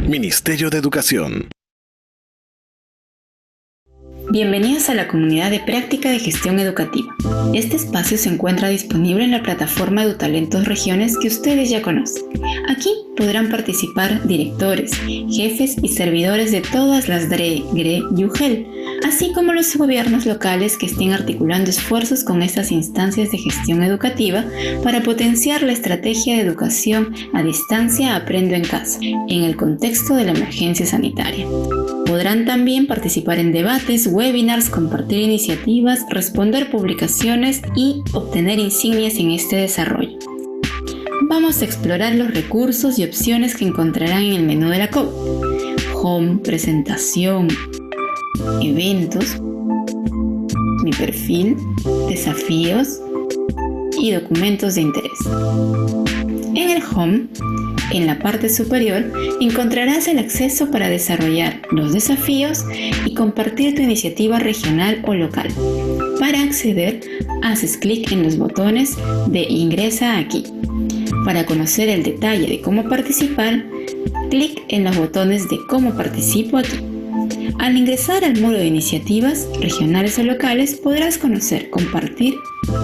Ministerio de Educación. Bienvenidos a la comunidad de práctica de gestión educativa. Este espacio se encuentra disponible en la plataforma EduTalentos Regiones que ustedes ya conocen. Aquí podrán participar directores, jefes y servidores de todas las DRE, GRE y UGEL, así como los gobiernos locales que estén articulando esfuerzos con estas instancias de gestión educativa para potenciar la estrategia de educación a distancia Aprendo en Casa, en el contexto de la emergencia sanitaria. Podrán también participar en debates, webinars, compartir iniciativas, responder publicaciones y obtener insignias en este desarrollo. Vamos a explorar los recursos y opciones que encontrarán en el menú de la COP: Home, Presentación, Eventos, Mi perfil, Desafíos y Documentos de interés. En el Home, en la parte superior, encontrarás el acceso para desarrollar los desafíos y compartir tu iniciativa regional o local. Para acceder, haces clic en los botones de Ingresa aquí. Para conocer el detalle de cómo participar, clic en los botones de Cómo participo aquí. Al ingresar al muro de iniciativas regionales o locales, podrás conocer, compartir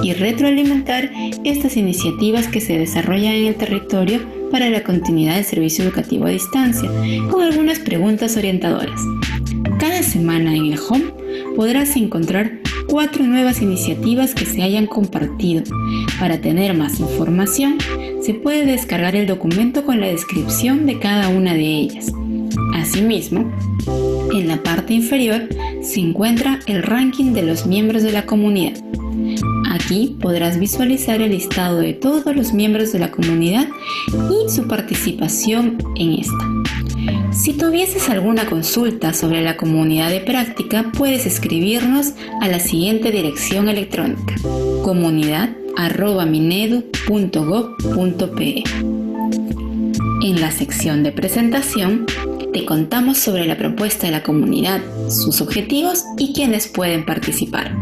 y retroalimentar estas iniciativas que se desarrollan en el territorio para la continuidad del servicio educativo a distancia, con algunas preguntas orientadoras. Cada semana en el Home podrás encontrar 4 nuevas iniciativas que se hayan compartido. Para tener más información, se puede descargar el documento con la descripción de cada una de ellas. Asimismo, en la parte inferior se encuentra el ranking de los miembros de la comunidad. Aquí podrás visualizar el listado de todos los miembros de la comunidad y su participación en esta. Si tuvieses alguna consulta sobre la comunidad de práctica, puedes escribirnos a la siguiente dirección electrónica: comunidad@minedu.gov.pe. En la sección de presentación, te contamos sobre la propuesta de la comunidad, sus objetivos y quiénes pueden participar.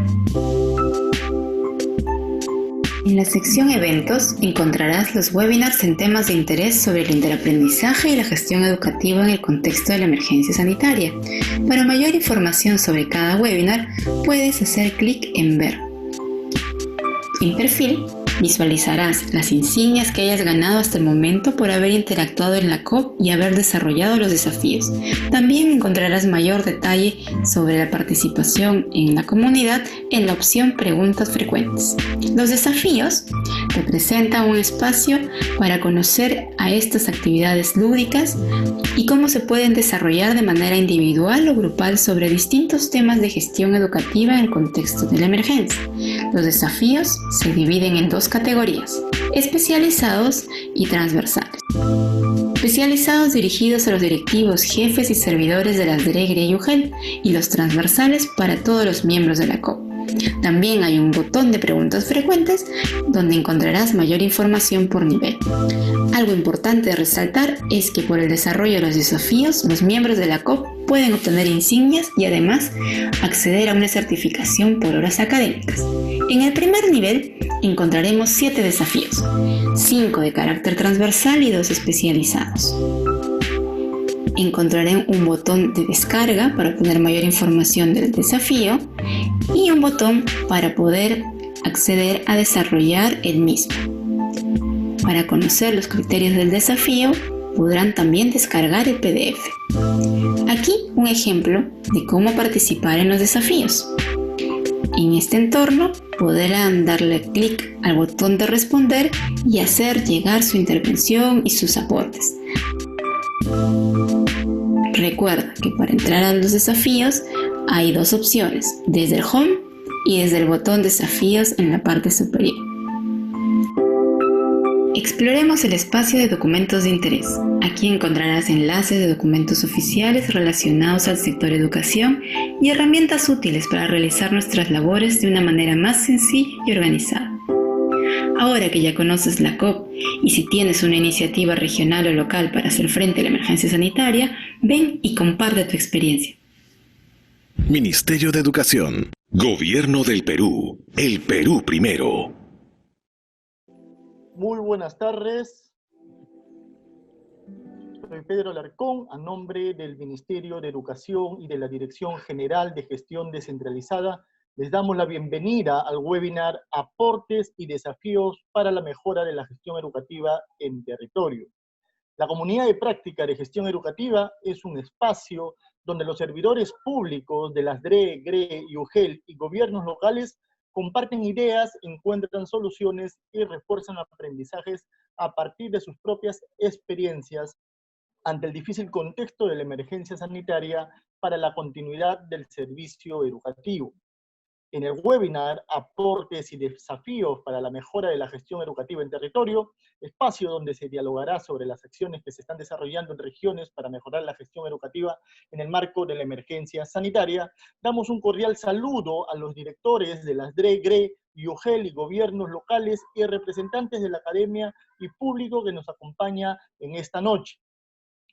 En la sección Eventos encontrarás los webinars en temas de interés sobre el interaprendizaje y la gestión educativa en el contexto de la emergencia sanitaria. Para mayor información sobre cada webinar, puedes hacer clic en Ver. En Perfil, visualizarás las insignias que hayas ganado hasta el momento por haber interactuado en la COP y haber desarrollado los desafíos. También encontrarás mayor detalle sobre la participación en la comunidad en la opción Preguntas frecuentes. Los desafíos representan un espacio para conocer a estas actividades lúdicas y cómo se pueden desarrollar de manera individual o grupal sobre distintos temas de gestión educativa en el contexto de la emergencia. Los desafíos se dividen en 2 categorías: especializados y transversales. Especializados dirigidos a los directivos, jefes y servidores de las DRE, GRE y UGEL, y los transversales para todos los miembros de la COP. También hay un botón de preguntas frecuentes donde encontrarás mayor información por nivel. Algo importante de resaltar es que por el desarrollo de los desafíos, los miembros de la COP pueden obtener insignias y además acceder a una certificación por horas académicas. En el primer nivel encontraremos 7 desafíos, 5 de carácter transversal y 2 especializados. Encontraré un botón de descarga para obtener mayor información del desafío y un botón para poder acceder a desarrollar el mismo. Para conocer los criterios del desafío, podrán también descargar el PDF. Aquí un ejemplo de cómo participar en los desafíos. En este entorno podrán darle clic al botón de responder y hacer llegar su intervención y sus aportes. Recuerda que para entrar a los desafíos hay 2 opciones, desde el Home y desde el botón Desafíos en la parte superior. Exploremos el espacio de documentos de interés. Aquí encontrarás enlaces de documentos oficiales relacionados al sector educación y herramientas útiles para realizar nuestras labores de una manera más sencilla y organizada. Ahora que ya conoces la COP y si tienes una iniciativa regional o local para hacer frente a la emergencia sanitaria, ven y comparte tu experiencia. Ministerio de Educación. Gobierno del Perú. El Perú primero. Muy buenas tardes. soy Pedro Alarcón, a nombre del Ministerio de Educación y de la Dirección General de Gestión Descentralizada, les damos la bienvenida al webinar Aportes y Desafíos para la Mejora de la Gestión Educativa en Territorio. La Comunidad de Práctica de Gestión Educativa es un espacio donde los servidores públicos de las DRE, GRE y UGEL y gobiernos locales comparten ideas, encuentran soluciones y refuerzan aprendizajes a partir de sus propias experiencias ante el difícil contexto de la emergencia sanitaria para la continuidad del servicio educativo. En el webinar Aportes y Desafíos para la Mejora de la Gestión Educativa en Territorio, espacio donde se dialogará sobre las acciones que se están desarrollando en regiones para mejorar la gestión educativa en el marco de la emergencia sanitaria, damos un cordial saludo a los directores de las DRE, GRE, UGEL y gobiernos locales y representantes de la academia y público que nos acompaña en esta noche.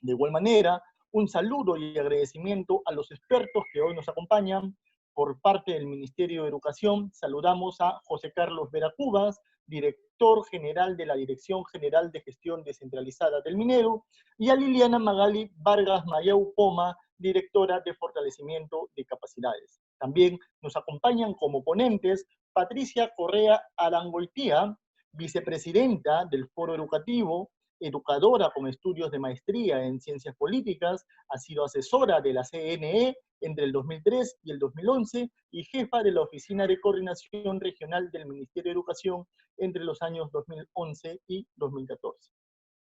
De igual manera, un saludo y agradecimiento a los expertos que hoy nos acompañan. Por parte del Ministerio de Educación, saludamos a José Carlos Vera Cubas, director general de la Dirección General de Gestión Descentralizada del Minedu, y a Liliana Magali Vargas Mayau Poma, directora de Fortalecimiento de Capacidades. También nos acompañan como ponentes Patricia Correa Arangoitía, vicepresidenta del Foro Educativo, educadora con estudios de maestría en Ciencias Políticas, ha sido asesora de la CNE entre el 2003 y el 2011 y jefa de la Oficina de Coordinación Regional del Ministerio de Educación entre los años 2011 y 2014.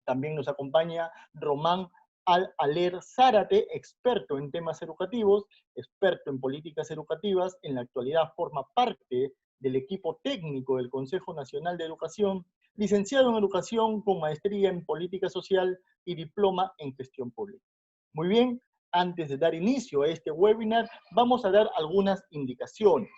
También nos acompaña Román Al-Aler Zárate, experto en temas educativos, experto en políticas educativas, en la actualidad forma parte del equipo técnico del Consejo Nacional de Educación, licenciado en Educación con maestría en Política Social y diploma en Gestión Pública. Muy bien, antes de dar inicio a este webinar, vamos a dar algunas indicaciones.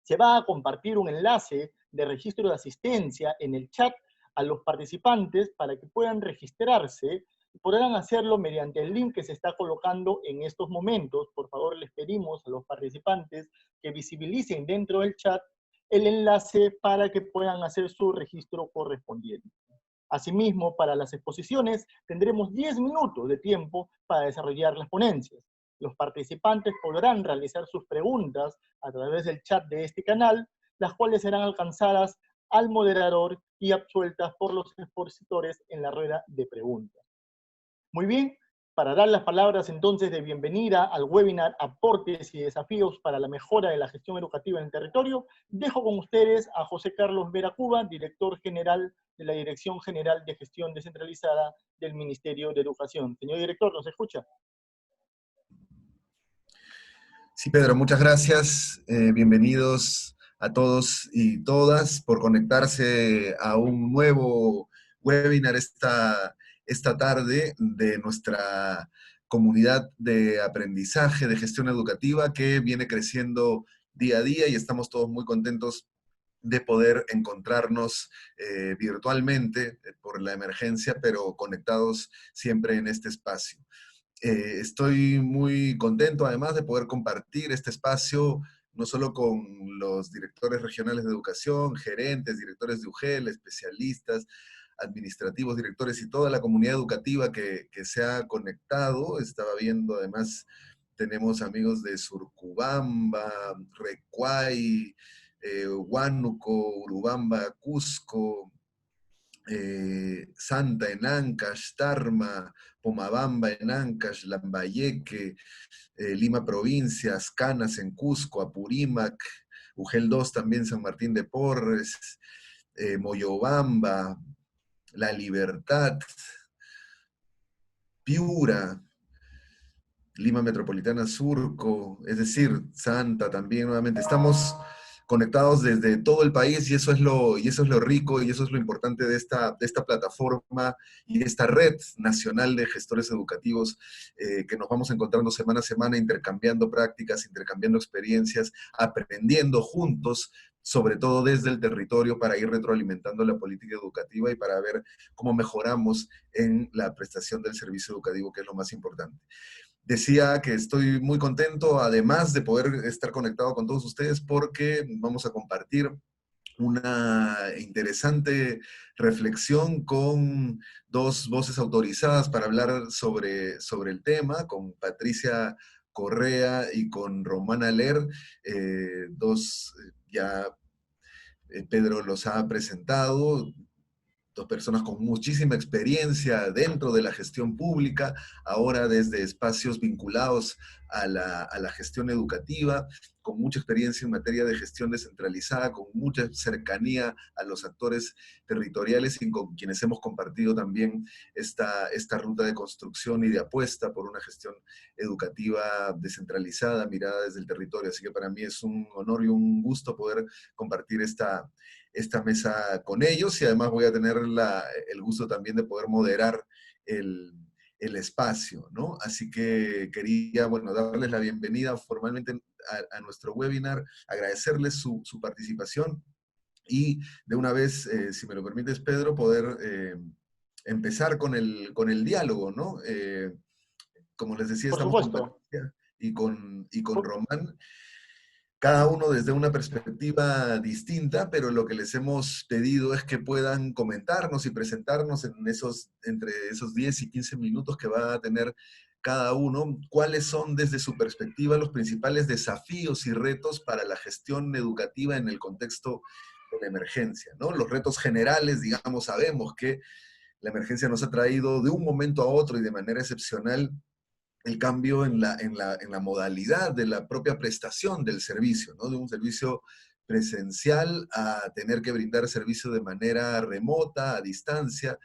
Se va a compartir un enlace de registro de asistencia en el chat a los participantes para que puedan registrarse y podrán hacerlo mediante el link que se está colocando en estos momentos. Por favor, les pedimos a los participantes que visibilicen dentro del chat el enlace para que puedan hacer su registro correspondiente. Asimismo, para las exposiciones tendremos 10 minutos de tiempo para desarrollar las ponencias. Los participantes podrán realizar sus preguntas a través del chat de este canal, las cuales serán alcanzadas al moderador y absueltas por los expositores en la rueda de preguntas. Muy bien, para dar las palabras entonces de bienvenida al webinar Aportes y Desafíos para la Mejora de la Gestión Educativa en el Territorio, dejo con ustedes a José Carlos Vera Cuba, director general de la Dirección General de Gestión Descentralizada del Ministerio de Educación. Señor director, ¿nos escucha? Sí, Pedro, muchas gracias. Bienvenidos a todos y todas por conectarse a un nuevo webinar esta tarde de nuestra comunidad de aprendizaje, de gestión educativa, que viene creciendo día a día y estamos todos muy contentos de poder encontrarnos virtualmente por la emergencia, pero conectados siempre en este espacio. Estoy muy contento además de poder compartir este espacio no solo con los directores regionales de educación, gerentes, directores de UGEL, especialistas, administrativos, directores y toda la comunidad educativa que se ha conectado. Estaba viendo además, tenemos amigos de Surcubamba, Recuay, Huánuco, Urubamba, Cusco, Santa en Ancash, Tarma, Pomabamba en Ancash, Lambayeque, Lima Provincias, Canas en Cusco, Apurímac, Ugel 2 también San Martín de Porres, Moyobamba, La Libertad, Piura, Lima Metropolitana Surco, es decir, Santa también nuevamente. Estamos conectados desde todo el país y eso es lo rico y eso es lo importante de esta plataforma y esta red nacional de gestores educativos que nos vamos encontrando semana a semana, intercambiando prácticas, intercambiando experiencias, aprendiendo juntos, sobre todo desde el territorio, para ir retroalimentando la política educativa y para ver cómo mejoramos en la prestación del servicio educativo, que es lo más importante. Decía que estoy muy contento, además de poder estar conectado con todos ustedes, porque vamos a compartir una interesante reflexión con dos voces autorizadas para hablar sobre el tema, con Patricia Correa y con Román Aller, ya Pedro los ha presentado, dos personas con muchísima experiencia dentro de la gestión pública, ahora desde espacios vinculados a la gestión educativa, con mucha experiencia en materia de gestión descentralizada, con mucha cercanía a los actores territoriales y con quienes hemos compartido también esta ruta de construcción y de apuesta por una gestión educativa descentralizada, mirada desde el territorio. Así que para mí es un honor y un gusto poder compartir esta mesa con ellos, y además voy a tener el gusto también de poder moderar el espacio, ¿no? Así que quería, bueno, darles la bienvenida formalmente a nuestro webinar, agradecerles su participación y de una vez, si me lo permites, Pedro, poder empezar con el diálogo, ¿no? Como les decía, Por estamos con supuesto. Patricia y con Román, cada uno desde una perspectiva distinta, pero lo que les hemos pedido es que puedan comentarnos y presentarnos entre esos 10 y 15 minutos que va a tener cada uno, cuáles son desde su perspectiva los principales desafíos y retos para la gestión educativa en el contexto de la emergencia, ¿no? Los retos generales, digamos, sabemos que la emergencia nos ha traído de un momento a otro y de manera excepcional el cambio en la modalidad de la propia prestación del servicio, ¿no? De un servicio presencial a tener que brindar servicio de manera remota, a distancia,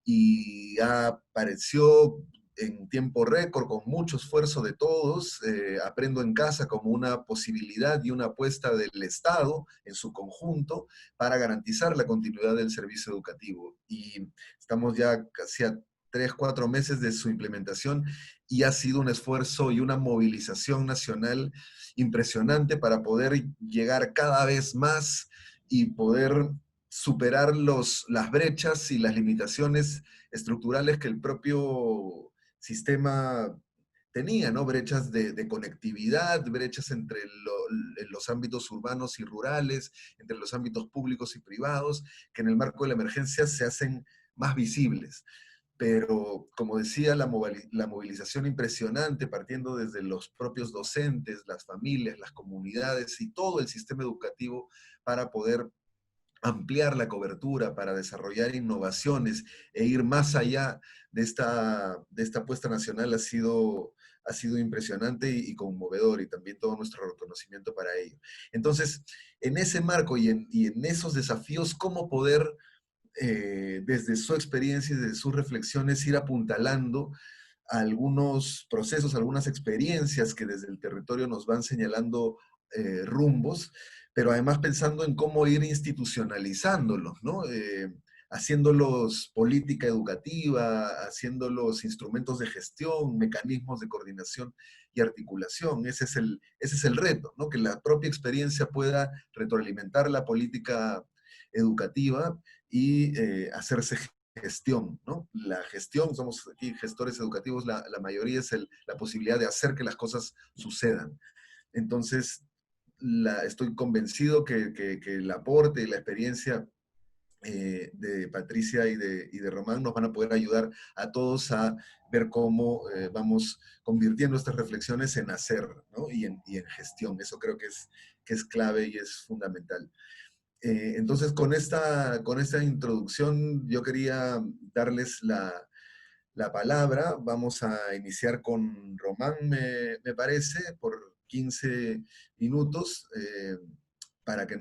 y apareció en tiempo récord, con mucho esfuerzo de todos, Aprendo en Casa como una posibilidad y una apuesta del Estado en su conjunto para garantizar la continuidad del servicio educativo. Y estamos ya casi a 3, 4 meses de su implementación y ha sido un esfuerzo y una movilización nacional impresionante para poder llegar cada vez más y poder superar las brechas y las limitaciones estructurales que el propio sistema tenía, ¿no? Brechas de conectividad, brechas entre los ámbitos urbanos y rurales, entre los ámbitos públicos y privados, que en el marco de la emergencia se hacen más visibles. Pero, como decía, la movilización impresionante, partiendo desde los propios docentes, las familias, las comunidades y todo el sistema educativo para poder ampliar la cobertura, para desarrollar innovaciones e ir más allá de esta apuesta nacional ha sido impresionante y conmovedor, y también todo nuestro reconocimiento para ello. Entonces, en ese marco y en esos desafíos, ¿cómo poder, desde su experiencia y desde sus reflexiones, ir apuntalando algunos procesos, algunas experiencias que desde el territorio nos van señalando rumbos, pero además pensando en cómo ir institucionalizándolos, ¿no? Haciéndolos política educativa, haciéndolos instrumentos de gestión, mecanismos de coordinación y articulación. Ese es el reto, ¿no? Que la propia experiencia pueda retroalimentar la política educativa y hacerse gestión, ¿no? La gestión, somos aquí gestores educativos, la mayoría es la posibilidad de hacer que las cosas sucedan. Entonces, estoy convencido que el aporte y la experiencia de Patricia y de Román nos van a poder ayudar a todos a ver cómo vamos convirtiendo estas reflexiones en hacer, ¿no? y en gestión. Eso creo que es clave y es fundamental. Entonces, con esta introducción, yo quería darles la palabra. Vamos a iniciar con Román, me parece, por 15 minutos, para que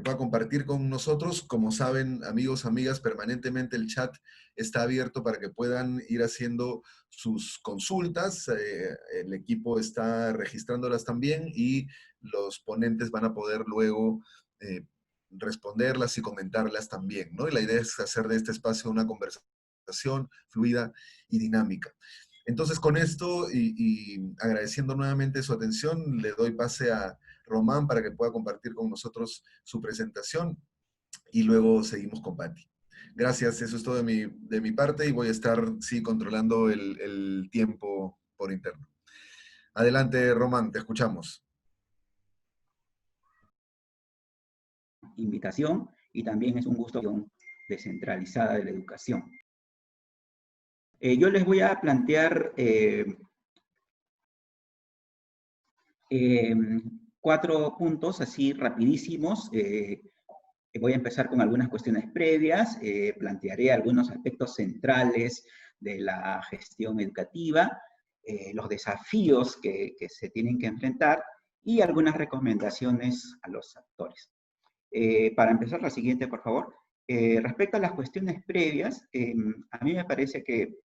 pueda compartir con nosotros. Como saben, amigos, amigas, permanentemente el chat está abierto para que puedan ir haciendo sus consultas. El equipo está registrándolas también y los ponentes van a poder luego responderlas y comentarlas también, ¿no? Y la idea es hacer de este espacio una conversación fluida y dinámica. Entonces, con esto y agradeciendo nuevamente su atención, le doy pase a Román para que pueda compartir con nosotros su presentación y luego seguimos con Patti. Gracias, eso es todo de mi parte y voy a estar, sí, controlando el tiempo por interno. Adelante, Román, te escuchamos. invitación y también es un gusto descentralizada de la educación. Yo les voy a plantear 4 puntos así rapidísimos. Voy a empezar con algunas cuestiones previas, plantearé algunos aspectos centrales de la gestión educativa, los desafíos que se tienen que enfrentar y algunas recomendaciones a los actores. Para empezar, la siguiente, por favor. Respecto a las cuestiones previas, a mí me parece que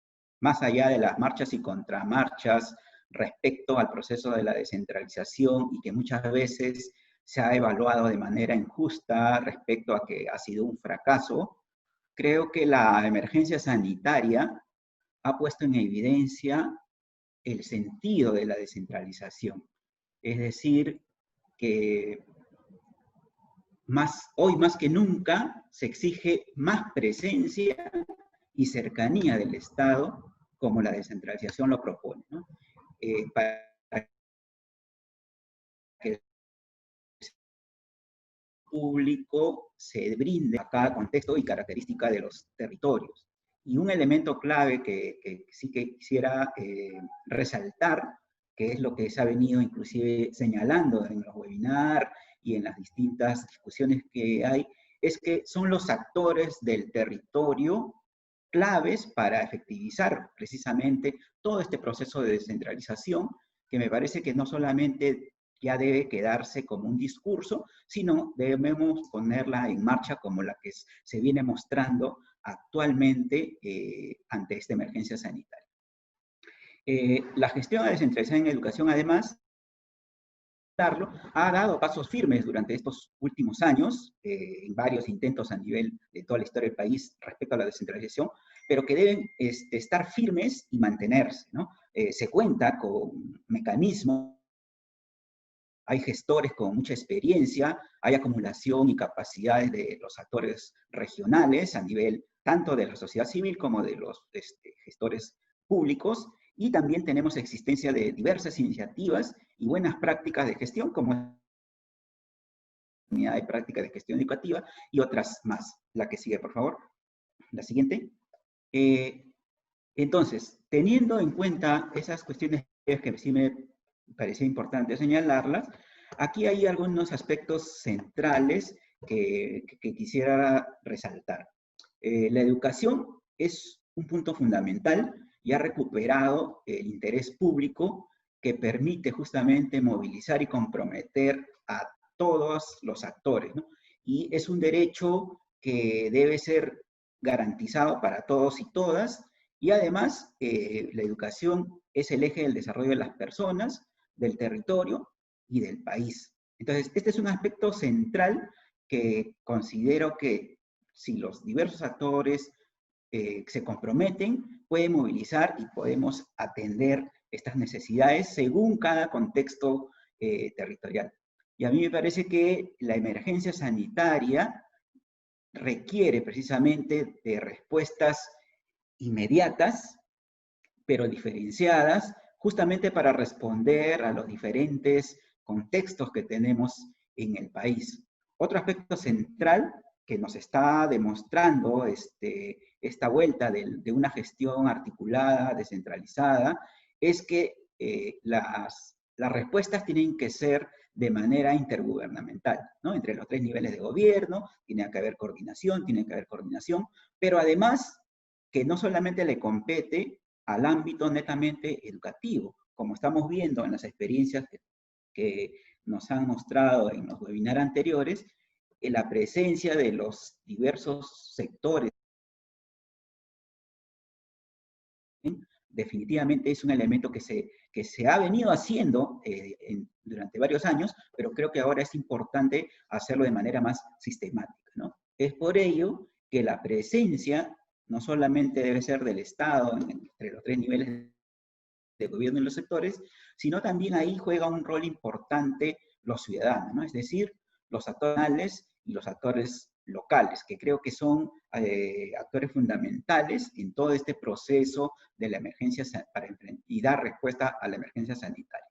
más allá de las marchas y contramarchas respecto al proceso de la descentralización y que muchas veces se ha evaluado de manera injusta respecto a que ha sido un fracaso, creo que la emergencia sanitaria ha puesto en evidencia el sentido de la descentralización. Es decir, que hoy más que nunca se exige más presencia y cercanía del Estado como la descentralización lo propone, ¿no? Para que el público se brinde a cada contexto y característica de los territorios. Y un elemento clave que sí que quisiera resaltar, que es lo que se ha venido inclusive señalando en los webinars y en las distintas discusiones que hay, es que son los actores del territorio claves para efectivizar precisamente todo este proceso de descentralización, que me parece que no solamente ya debe quedarse como un discurso, sino debemos ponerla en marcha como la que se viene mostrando actualmente ante esta emergencia sanitaria. La gestión de descentralización en educación, además, ha dado pasos firmes durante estos últimos años, en varios intentos a nivel de toda la historia del país respecto a la descentralización, pero que deben estar firmes y mantenerse, ¿no? Se cuenta con mecanismos, hay gestores con mucha experiencia, hay acumulación y capacidades de los actores regionales a nivel tanto de la sociedad civil como de los gestores públicos, y también tenemos existencia de diversas iniciativas y buenas prácticas de gestión, como la unidad de práctica de gestión educativa y otras más. La que sigue, por favor. La siguiente. Entonces, teniendo en cuenta esas cuestiones que sí me parecía importante señalarlas, aquí hay algunos aspectos centrales que quisiera resaltar. La educación es un punto fundamental y ha recuperado el interés público que permite justamente movilizar y comprometer a todos los actores, ¿no? Y es un derecho que debe ser garantizado para todos y todas, y además la educación es el eje del desarrollo de las personas, del territorio y del país. Entonces, este es un aspecto central que considero que si los diversos actores se comprometen, pueden movilizar y podemos atender estas necesidades según cada contexto territorial. Y a mí me parece que la emergencia sanitaria requiere precisamente de respuestas inmediatas, pero diferenciadas, justamente para responder a los diferentes contextos que tenemos en el país. Otro aspecto central que nos está demostrando esta vuelta de una gestión articulada, descentralizada, es que las respuestas tienen que ser de manera intergubernamental, ¿no? Entre los 3 niveles de gobierno, tiene que haber coordinación, pero además que no solamente le compete al ámbito netamente educativo, como estamos viendo en las experiencias que nos han mostrado en los webinars anteriores, la presencia de los diversos sectores definitivamente es un elemento que se ha venido haciendo durante varios años, pero creo que ahora es importante hacerlo de manera más sistemática, ¿no? Es por ello que la presencia no solamente debe ser del Estado entre los 3 niveles de gobierno y los sectores, sino también ahí juega un rol importante los ciudadanos, ¿no? Es decir, los actores y los actores locales, que creo que son actores fundamentales en todo este proceso de la emergencia y dar respuesta a la emergencia sanitaria.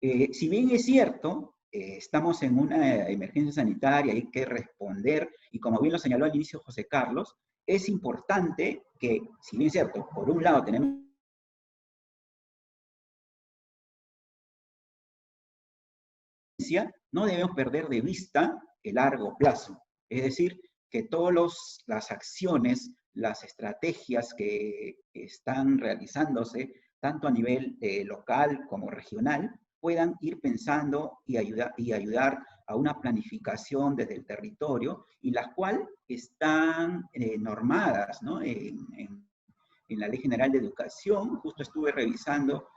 Si bien es cierto, estamos en una emergencia sanitaria, hay que responder, y como bien lo señaló al inicio José Carlos, es importante que, si bien es cierto, por un lado tenemos no debemos perder de vista el largo plazo. Es decir, que todas las acciones, las estrategias que están realizándose, tanto a nivel local como regional, puedan ir pensando y ayudar a una planificación desde el territorio, y las cuales están normadas, ¿no? En la Ley General de Educación. Justo estuve revisando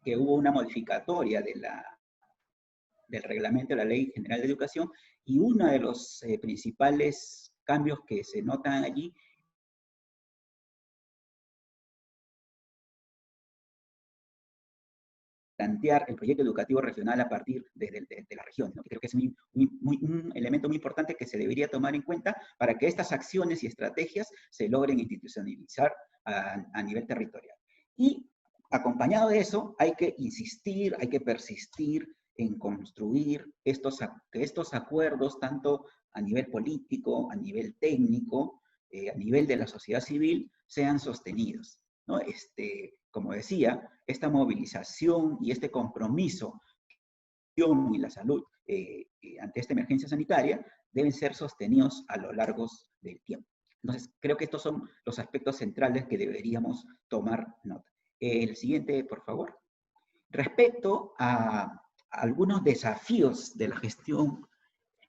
que hubo una modificatoria del reglamento de la Ley General de Educación, y uno de los principales cambios que se notan allí plantear el proyecto educativo regional a partir de la región, ¿no? Creo que es un elemento muy importante que se debería tomar en cuenta para que estas acciones y estrategias se logren institucionalizar a nivel territorial. Y acompañado de eso, hay que insistir, hay que persistir en construir que estos acuerdos, tanto a nivel político, a nivel técnico, a nivel de la sociedad civil, sean sostenidos, ¿no? Como decía, esta movilización y este compromiso y la salud ante esta emergencia sanitaria deben ser sostenidos a lo largo del tiempo. Entonces, creo que estos son los aspectos centrales que deberíamos tomar nota. El siguiente, por favor. Respecto a algunos desafíos de la gestión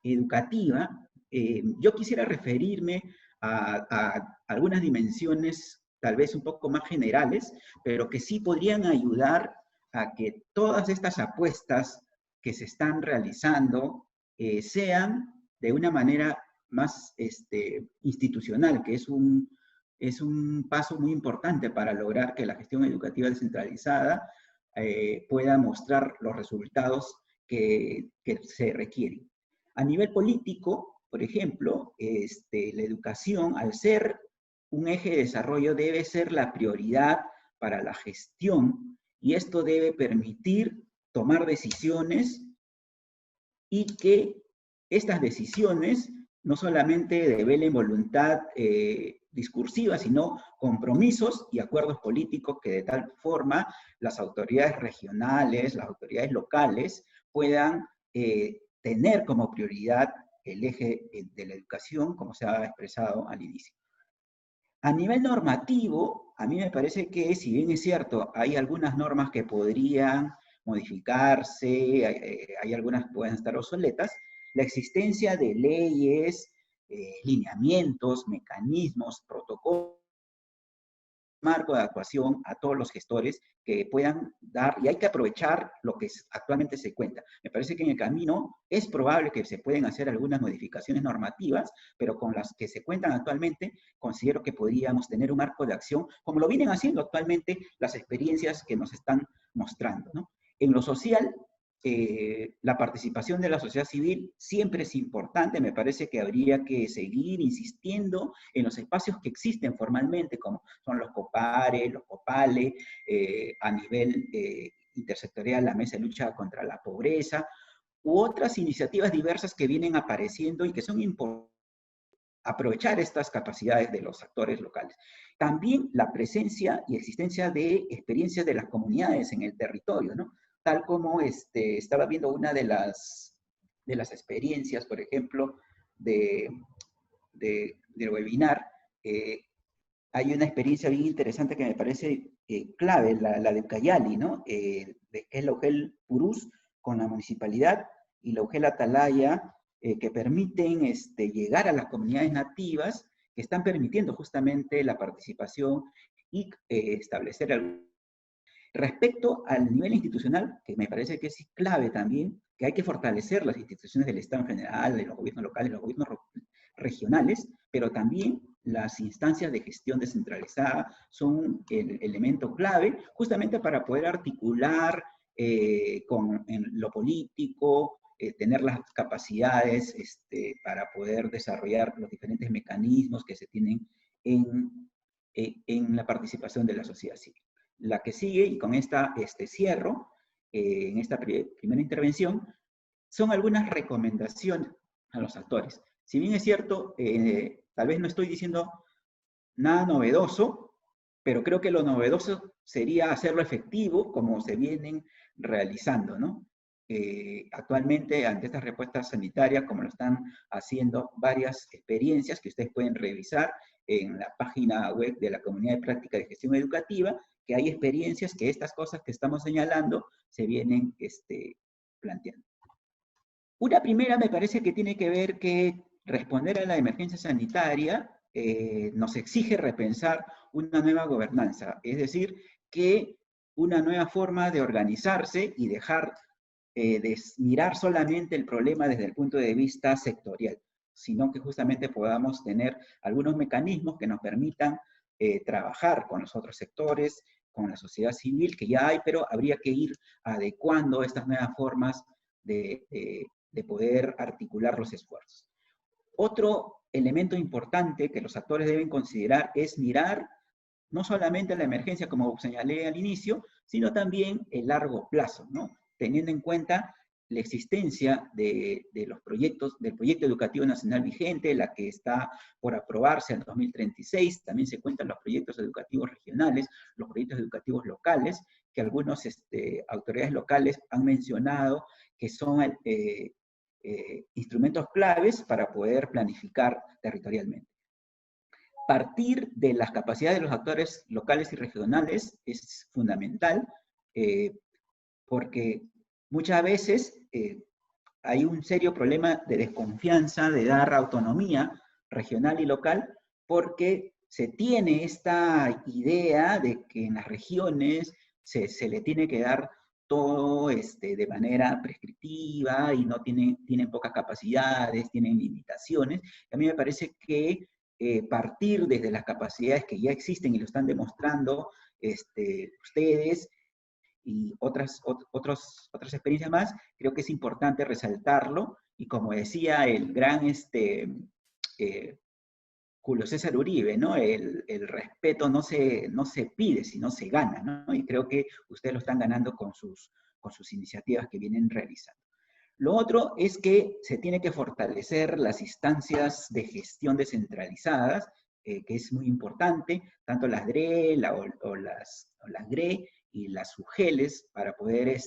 educativa, yo quisiera referirme a algunas dimensiones tal vez un poco más generales, pero que sí podrían ayudar a que todas estas apuestas que se están realizando sean de una manera más institucional, que es un paso muy importante para lograr que la gestión educativa descentralizada pueda mostrar los resultados que se requieren. A nivel político, por ejemplo, la educación, al ser un eje de desarrollo, debe ser la prioridad para la gestión, y esto debe permitir tomar decisiones y que estas decisiones no solamente develen voluntad discursiva, sino compromisos y acuerdos políticos que de tal forma las autoridades regionales, las autoridades locales puedan tener como prioridad el eje de la educación, como se ha expresado al inicio. A nivel normativo, a mí me parece que, si bien es cierto, hay algunas normas que podrían modificarse, hay algunas que pueden estar obsoletas, la existencia de leyes, lineamientos, mecanismos, protocolos, marco de actuación a todos los gestores que puedan dar, y hay que aprovechar lo que actualmente se cuenta. Me parece que en el camino es probable que se pueden hacer algunas modificaciones normativas, pero con las que se cuentan actualmente, considero que podríamos tener un marco de acción, como lo vienen haciendo actualmente las experiencias que nos están mostrando, ¿no? En lo social, la participación de la sociedad civil siempre es importante. Me parece que habría que seguir insistiendo en los espacios que existen formalmente, como son los COPARE, los COPALE, a nivel intersectorial, la Mesa de Lucha contra la Pobreza, u otras iniciativas diversas que vienen apareciendo y que son importantes. Aprovechar estas capacidades de los actores locales. También la presencia y existencia de experiencias de las comunidades en el territorio, ¿no? Tal como estaba viendo una de las experiencias, por ejemplo, del webinar, hay una experiencia bien interesante que me parece clave, la de Ucayali, ¿no? Que es la UGEL Purús con la municipalidad y la UGEL Atalaya, que permiten llegar a las comunidades nativas, que están permitiendo justamente la participación y establecer algo. Respecto al nivel institucional, que me parece que es clave también, que hay que fortalecer las instituciones del Estado en general, de los gobiernos locales, los gobiernos regionales, pero también las instancias de gestión descentralizada son el elemento clave, justamente para poder articular en lo político, tener las capacidades para poder desarrollar los diferentes mecanismos que se tienen en la participación de la sociedad civil. La que sigue, y con esta cierro, en esta primera intervención son algunas recomendaciones a los actores. Si bien es cierto, tal vez no estoy diciendo nada novedoso, pero creo que lo novedoso sería hacerlo efectivo como se vienen realizando, ¿no? Actualmente, ante estas respuestas sanitarias, como lo están haciendo varias experiencias que ustedes pueden revisar en la página web de la Comunidad de Práctica de Gestión Educativa, que hay experiencias que estas cosas que estamos señalando se vienen planteando. Una primera me parece que tiene que ver que responder a la emergencia sanitaria nos exige repensar una nueva gobernanza, es decir, que una nueva forma de organizarse y dejar de mirar solamente el problema desde el punto de vista sectorial, sino que justamente podamos tener algunos mecanismos que nos permitan trabajar con los otros sectores, con la sociedad civil, que ya hay, pero habría que ir adecuando estas nuevas formas de poder articular los esfuerzos. Otro elemento importante que los actores deben considerar es mirar no solamente la emergencia, como señalé al inicio, sino también el largo plazo, ¿no? Teniendo en cuenta la existencia de los proyectos, del proyecto educativo nacional vigente, la que está por aprobarse en 2036, también se cuentan los proyectos educativos regionales, los proyectos educativos locales, que algunas autoridades locales han mencionado que son instrumentos claves para poder planificar territorialmente. Partir de las capacidades de los actores locales y regionales es fundamental, porque muchas veces hay un serio problema de desconfianza de dar autonomía regional y local, porque se tiene esta idea de que en las regiones se le tiene que dar todo de manera prescriptiva y no tienen pocas capacidades, tienen limitaciones. A mí me parece que partir desde las capacidades que ya existen y lo están demostrando ustedes y otras experiencias más, creo que es importante resaltarlo. Y como decía el gran Julio César Uribe, ¿no? El respeto no se pide, sino se gana, ¿no? Y creo que ustedes lo están ganando con sus iniciativas que vienen realizando. Lo otro es que se tiene que fortalecer las instancias de gestión descentralizadas, que es muy importante, tanto las DRE o las GRE y las UGELES, para poder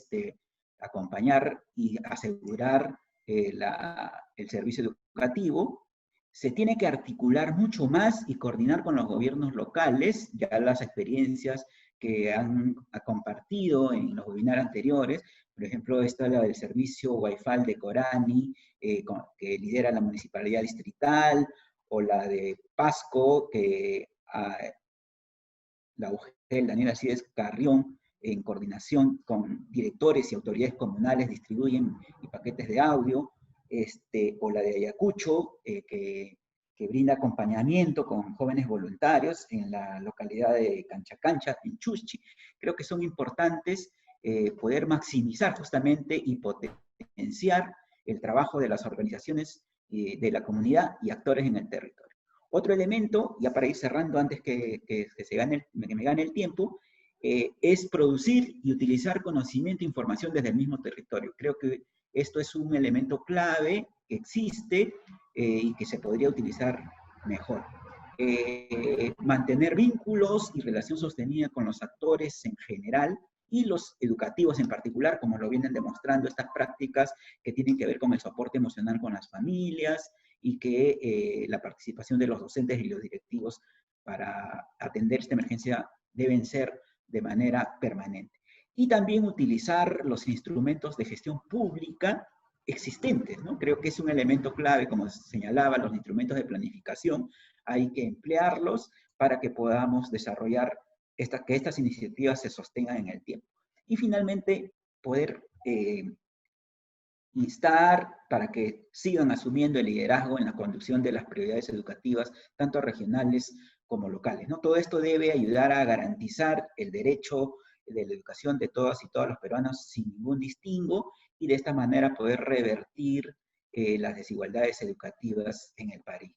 acompañar y asegurar el servicio educativo. Se tiene que articular mucho más y coordinar con los gobiernos locales, ya las experiencias que han compartido en los webinars anteriores. Por ejemplo, esta es la del servicio Wi-Fi de Corani, que lidera la Municipalidad Distrital, o la de Pasco, que la UGEL, Daniela Cides Carrión, en coordinación con directores y autoridades comunales, distribuyen paquetes de audio, o la de Ayacucho, que brinda acompañamiento con jóvenes voluntarios en la localidad de Cancha Cancha, en Chuschi. Creo que son importantes poder maximizar justamente y potenciar el trabajo de las organizaciones de la comunidad y actores en el territorio. Otro elemento, ya para ir cerrando antes que me gane el tiempo, es producir y utilizar conocimiento e información desde el mismo territorio. Creo que esto es un elemento clave que existe y que se podría utilizar mejor. Mantener vínculos y relación sostenida con los actores en general y los educativos en particular, como lo vienen demostrando estas prácticas que tienen que ver con el soporte emocional con las familias y que la participación de los docentes y los directivos para atender esta emergencia deben ser de manera permanente. Y también utilizar los instrumentos de gestión pública existentes, ¿no? Creo que es un elemento clave, como señalaba, los instrumentos de planificación, hay que emplearlos para que podamos desarrollar que estas iniciativas se sostengan en el tiempo. Y finalmente, poder instar para que sigan asumiendo el liderazgo en la conducción de las prioridades educativas, tanto regionales como locales, ¿no? Todo esto debe ayudar a garantizar el derecho de la educación de todas y todos los peruanos sin ningún distingo, y de esta manera poder revertir las desigualdades educativas en el país.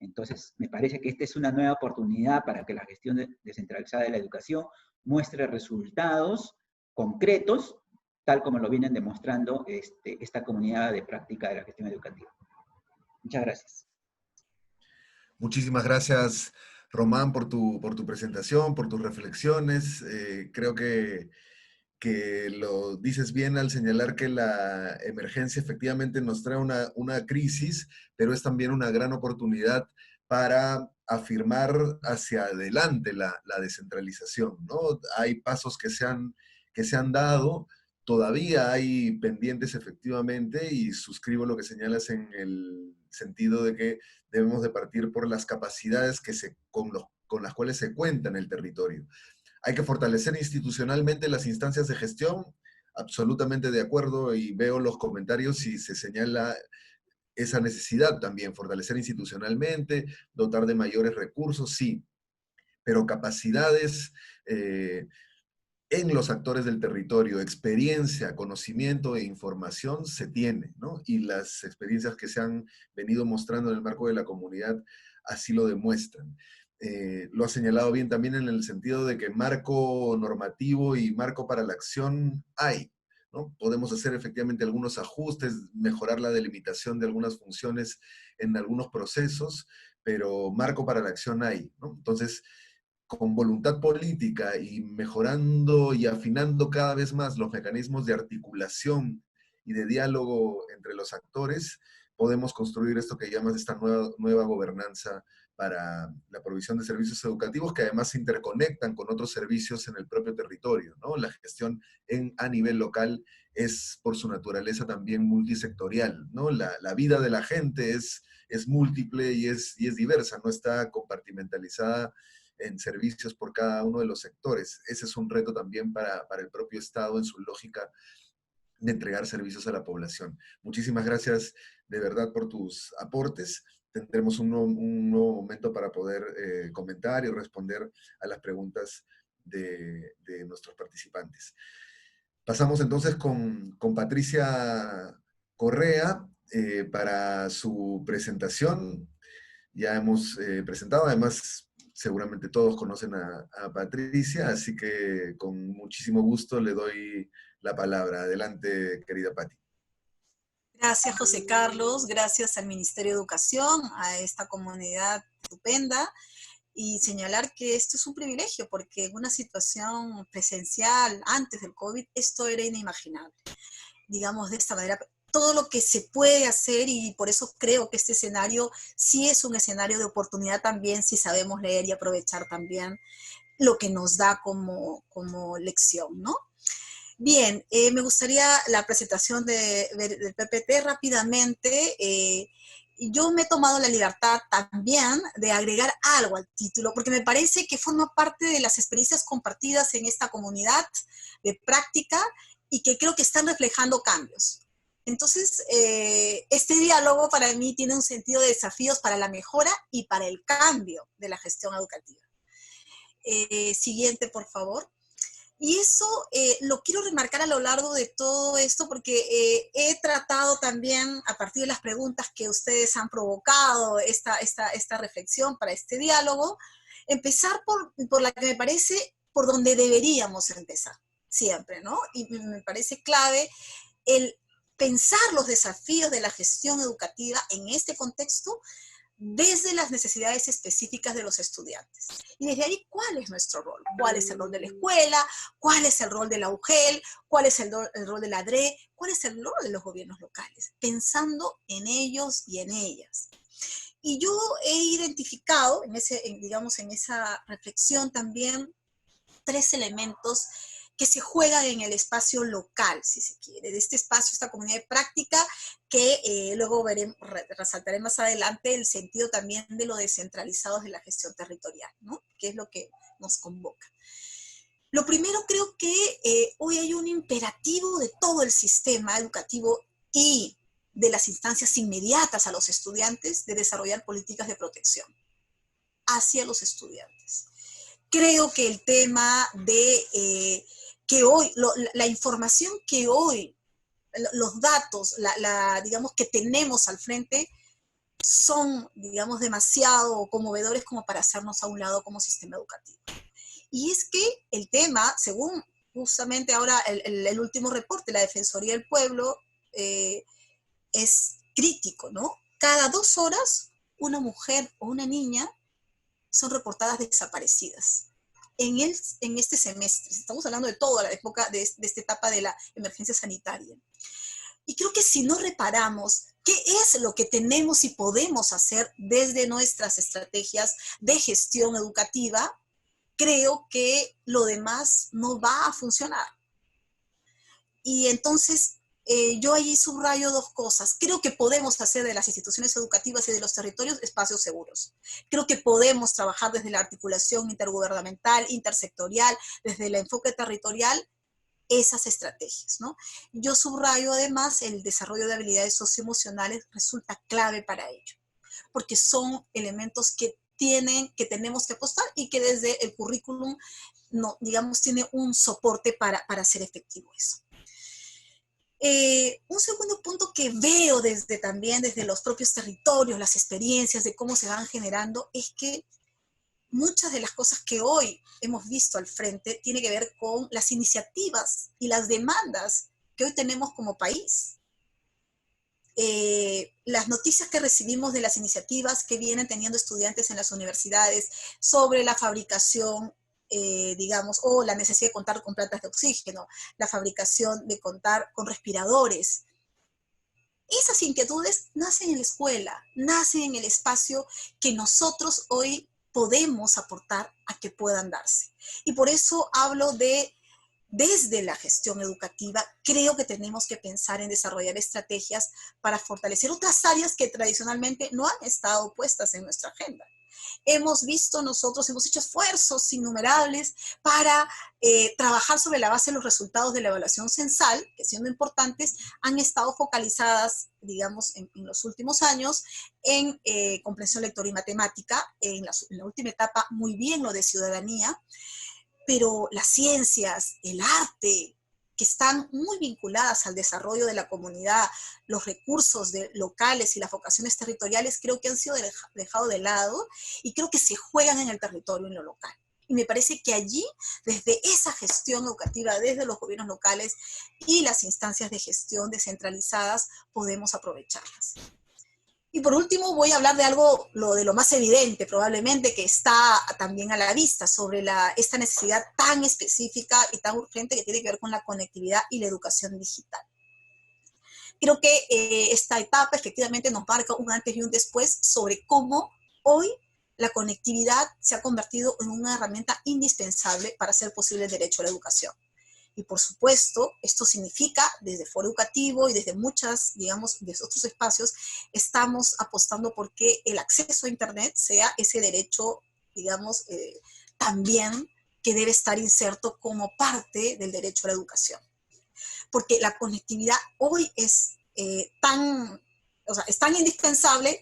Entonces, me parece que esta es una nueva oportunidad para que la gestión descentralizada de la educación muestre resultados concretos, tal como lo vienen demostrando esta comunidad de práctica de la gestión educativa. Muchas gracias. Muchísimas gracias, Román, por tu presentación, por tus reflexiones. Creo que lo dices bien al señalar que la emergencia efectivamente nos trae una crisis, pero es también una gran oportunidad para afirmar hacia adelante la descentralización, ¿no? Hay pasos que se han dado, todavía hay pendientes efectivamente, y suscribo lo que señalas en el sentido de que debemos de partir por las capacidades con las cuales se cuenta en el territorio. Hay que fortalecer institucionalmente las instancias de gestión, absolutamente de acuerdo, y veo los comentarios y se señala esa necesidad también, fortalecer institucionalmente, dotar de mayores recursos, sí, pero capacidades en los actores del territorio, experiencia, conocimiento e información se tiene, ¿no? Y las experiencias que se han venido mostrando en el marco de la comunidad así lo demuestran. Lo ha señalado bien también en el sentido de que marco normativo y marco para la acción hay, ¿no? Podemos hacer efectivamente algunos ajustes, mejorar la delimitación de algunas funciones en algunos procesos, pero marco para la acción hay, ¿no? Entonces, con voluntad política y mejorando y afinando cada vez más los mecanismos de articulación y de diálogo entre los actores, podemos construir esto que llamas esta nueva gobernanza para la provisión de servicios educativos, que además se interconectan con otros servicios en el propio territorio, ¿no? La gestión a nivel local es, por su naturaleza, también multisectorial, ¿no? La vida de la gente es múltiple y es diversa, no está compartimentalizada en servicios por cada uno de los sectores. Ese es un reto también para el propio Estado en su lógica de entregar servicios a la población. Muchísimas gracias de verdad por tus aportes. Tendremos un nuevo momento para poder comentar y responder a las preguntas de nuestros participantes. Pasamos entonces con Patricia Correa para su presentación. Ya hemos presentado, además seguramente todos conocen a Patricia, así que con muchísimo gusto le doy la palabra. Adelante, querida Pati. Gracias, José Carlos. Gracias al Ministerio de Educación, a esta comunidad estupenda. Y señalar que esto es un privilegio, porque en una situación presencial antes del COVID, esto era inimaginable. Digamos de esta manera, todo lo que se puede hacer, y por eso creo que este escenario sí es un escenario de oportunidad también, si sabemos leer y aprovechar también lo que nos da como lección, ¿no? Bien, me gustaría la presentación del PPT rápidamente. Yo me he tomado la libertad también de agregar algo al título, porque me parece que forma parte de las experiencias compartidas en esta comunidad de práctica y que creo que están reflejando cambios. Entonces, este diálogo para mí tiene un sentido de desafíos para la mejora y para el cambio de la gestión educativa. Siguiente, por favor. Y eso lo quiero remarcar a lo largo de todo esto porque he tratado también, a partir de las preguntas que ustedes han provocado, esta reflexión para este diálogo, empezar por la que me parece por donde deberíamos empezar, siempre, ¿no? Y me parece clave el pensar los desafíos de la gestión educativa en este contexto desde las necesidades específicas de los estudiantes. Y desde ahí, ¿cuál es nuestro rol? ¿Cuál es el rol de la escuela? ¿Cuál es el rol de la UGEL? ¿Cuál es el rol de la DRE? ¿Cuál es el rol de los gobiernos locales? Pensando en ellos y en ellas. Y yo he identificado, digamos, en esa reflexión también, 3 elementos que se juegan en el espacio local, si se quiere, de este espacio, esta comunidad de práctica, que luego resaltaré más adelante el sentido también de lo descentralizado de la gestión territorial, ¿no? Que es lo que nos convoca. Lo primero, creo que hoy hay un imperativo de todo el sistema educativo y de las instancias inmediatas a los estudiantes de desarrollar políticas de protección hacia los estudiantes. Creo que el tema de que hoy, la información que hoy, los datos, digamos, que tenemos al frente, son, digamos, demasiado conmovedores como para hacernos a un lado como sistema educativo. Y es que el tema, según justamente ahora el último reporte, la Defensoría del Pueblo, es crítico, ¿no? Cada 2 horas, una mujer o una niña son reportadas desaparecidas. En este semestre, estamos hablando de toda la época, de esta etapa de la emergencia sanitaria. Y creo que si no reparamos qué es lo que tenemos y podemos hacer desde nuestras estrategias de gestión educativa, creo que lo demás no va a funcionar. Y entonces yo allí subrayo 2 cosas. Creo que podemos hacer de las instituciones educativas y de los territorios espacios seguros. Creo que podemos trabajar desde la articulación intergubernamental, intersectorial, desde el enfoque territorial, esas estrategias, ¿no? Yo subrayo además el desarrollo de habilidades socioemocionales resulta clave para ello, porque son elementos que tenemos que apostar y que desde el currículum, no, digamos, tiene un soporte para hacer efectivo eso. Un segundo punto que veo también desde los propios territorios, las experiencias de cómo se van generando, es que muchas de las cosas que hoy hemos visto al frente tiene que ver con las iniciativas y las demandas que hoy tenemos como país. Las noticias que recibimos de las iniciativas que vienen teniendo estudiantes en las universidades sobre la fabricación, digamos, o la necesidad de contar con plantas de oxígeno, la fabricación de contar con respiradores. Esas inquietudes nacen en la escuela, nacen en el espacio que nosotros hoy podemos aportar a que puedan darse. Y por eso hablo desde la gestión educativa, creo que tenemos que pensar en desarrollar estrategias para fortalecer otras áreas que tradicionalmente no han estado puestas en nuestra agenda. Hemos hecho esfuerzos innumerables para trabajar sobre la base de los resultados de la evaluación censal, que siendo importantes, han estado focalizadas, digamos, en los últimos años, en comprensión lectora y matemática, en la última etapa muy bien lo de ciudadanía, pero las ciencias, el arte, que están muy vinculadas al desarrollo de la comunidad, los recursos locales y las vocaciones territoriales, creo que han sido dejados de lado y creo que se juegan en el territorio, en lo local. Y me parece que allí, desde esa gestión educativa, desde los gobiernos locales y las instancias de gestión descentralizadas, podemos aprovecharlas. Y por último voy a hablar de algo, de lo más evidente probablemente, que está también a la vista, sobre esta necesidad tan específica y tan urgente que tiene que ver con la conectividad y la educación digital. Creo que esta etapa efectivamente nos marca un antes y un después sobre cómo hoy la conectividad se ha convertido en una herramienta indispensable para hacer posible el derecho a la educación. Y por supuesto, esto significa, desde Foro Educativo y desde muchas, digamos, de otros espacios, estamos apostando por que el acceso a Internet sea ese derecho, digamos, también que debe estar inserto como parte del derecho a la educación. Porque la conectividad hoy es tan indispensable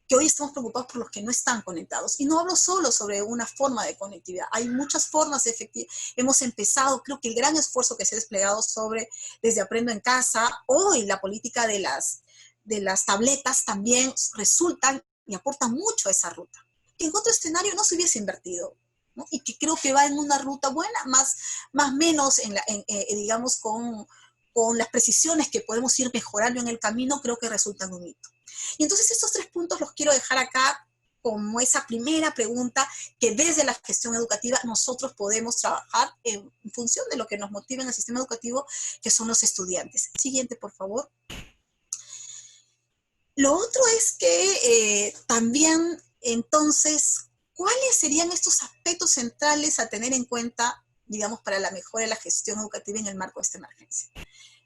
que hoy estamos preocupados por los que no están conectados. Y no hablo solo sobre una forma de conectividad, hay muchas formas efectivas. Hemos empezado, creo que el gran esfuerzo que se ha desplegado desde Aprendo en Casa, hoy la política de las tabletas también resultan y aportan mucho a esa ruta. Que en otro escenario no se hubiese invertido, ¿no? Y que creo que va en una ruta buena, más menos, digamos, con las precisiones que podemos ir mejorando en el camino, creo que resultan un hito. Y entonces estos 3 puntos los quiero dejar acá como esa primera pregunta que desde la gestión educativa nosotros podemos trabajar en función de lo que nos motiva en el sistema educativo, que son los estudiantes. Siguiente, por favor. Lo otro es que también, entonces, ¿cuáles serían estos aspectos centrales a tener en cuenta, digamos, para la mejora de la gestión educativa en el marco de esta emergencia?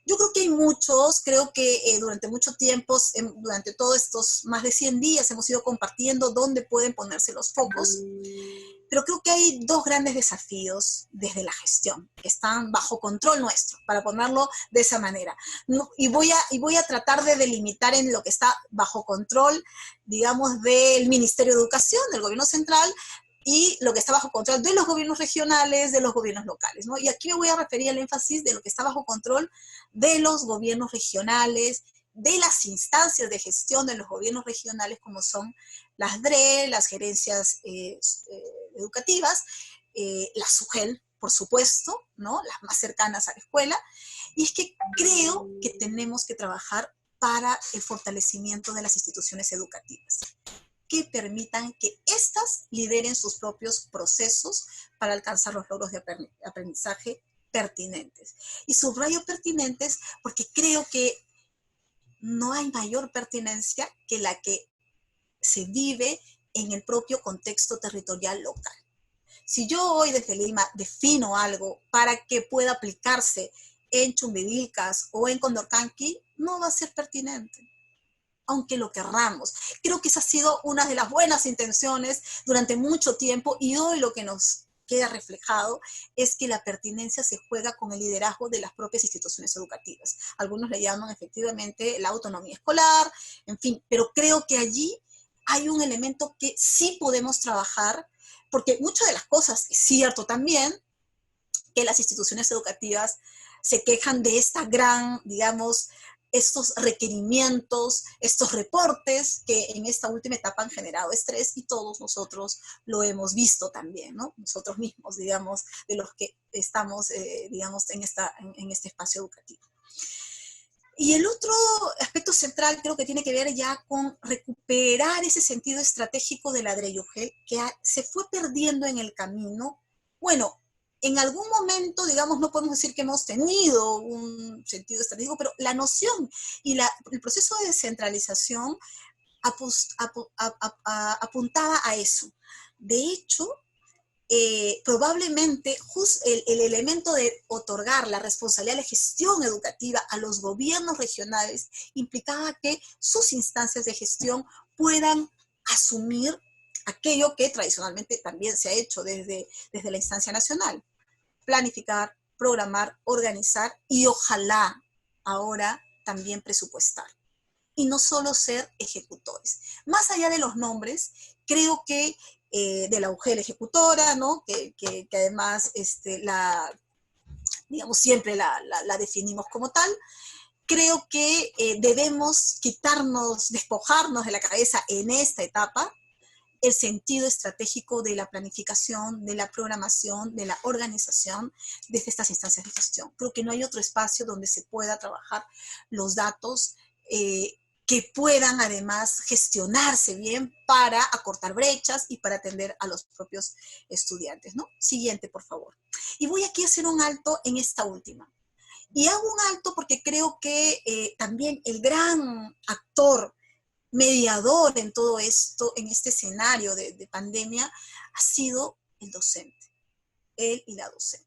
Yo creo que hay muchos, creo que durante mucho tiempo, durante todos estos más de 100 días hemos ido compartiendo dónde pueden ponerse los focos, pero creo que hay 2 grandes desafíos desde la gestión, que están bajo control nuestro, para ponerlo de esa manera. Y voy a tratar de delimitar en lo que está bajo control, digamos, del Ministerio de Educación, del Gobierno Central, y lo que está bajo control de los gobiernos regionales, de los gobiernos locales, ¿no? Y aquí me voy a referir al énfasis de lo que está bajo control de los gobiernos regionales, de las instancias de gestión de los gobiernos regionales, como son las DRE, las gerencias educativas, la SUGEL, por supuesto, ¿no? Las más cercanas a la escuela, y es que creo que tenemos que trabajar para el fortalecimiento de las instituciones educativas, que permitan que éstas lideren sus propios procesos para alcanzar los logros de aprendizaje pertinentes. Y subrayo pertinentes porque creo que no hay mayor pertinencia que la que se vive en el propio contexto territorial local. Si yo hoy desde Lima defino algo para que pueda aplicarse en Chumbivilcas o en Condorcanqui, no va a ser pertinente, aunque lo querramos. Creo que esa ha sido una de las buenas intenciones durante mucho tiempo, y hoy lo que nos queda reflejado es que la pertinencia se juega con el liderazgo de las propias instituciones educativas. Algunos le llaman efectivamente la autonomía escolar, en fin, pero creo que allí hay un elemento que sí podemos trabajar, porque muchas de las cosas, es cierto también, que las instituciones educativas se quejan de esta gran, digamos, estos requerimientos, estos reportes que en esta última etapa han generado estrés, y todos nosotros lo hemos visto también, ¿no? Nosotros mismos, digamos, de los que estamos, digamos, en este espacio educativo. Y el otro aspecto central creo que tiene que ver ya con recuperar ese sentido estratégico de la Dreyugel que se fue perdiendo en el camino. Bueno, en algún momento, digamos, no podemos decir que hemos tenido un sentido estratégico, pero la noción y el proceso de descentralización apuntaba a eso. De hecho, probablemente el elemento de otorgar la responsabilidad de la gestión educativa a los gobiernos regionales implicaba que sus instancias de gestión puedan asumir aquello que tradicionalmente también se ha hecho desde la instancia nacional: planificar, programar, organizar y ojalá ahora también presupuestar. Y no solo ser ejecutores. Más allá de los nombres, creo que de la UGEL ejecutora, ¿no? que además digamos, siempre la definimos como tal, creo que debemos despojarnos de la cabeza en esta etapa el sentido estratégico de la planificación, de la programación, de la organización desde estas instancias de gestión. Creo que no hay otro espacio donde se pueda trabajar los datos que puedan además gestionarse bien para acortar brechas y para atender a los propios estudiantes, ¿no? Siguiente, por favor. Y voy aquí a hacer un alto en esta última. Y hago un alto porque creo que también el gran actor mediador en todo esto, en este escenario de pandemia, ha sido el docente, él y la docente.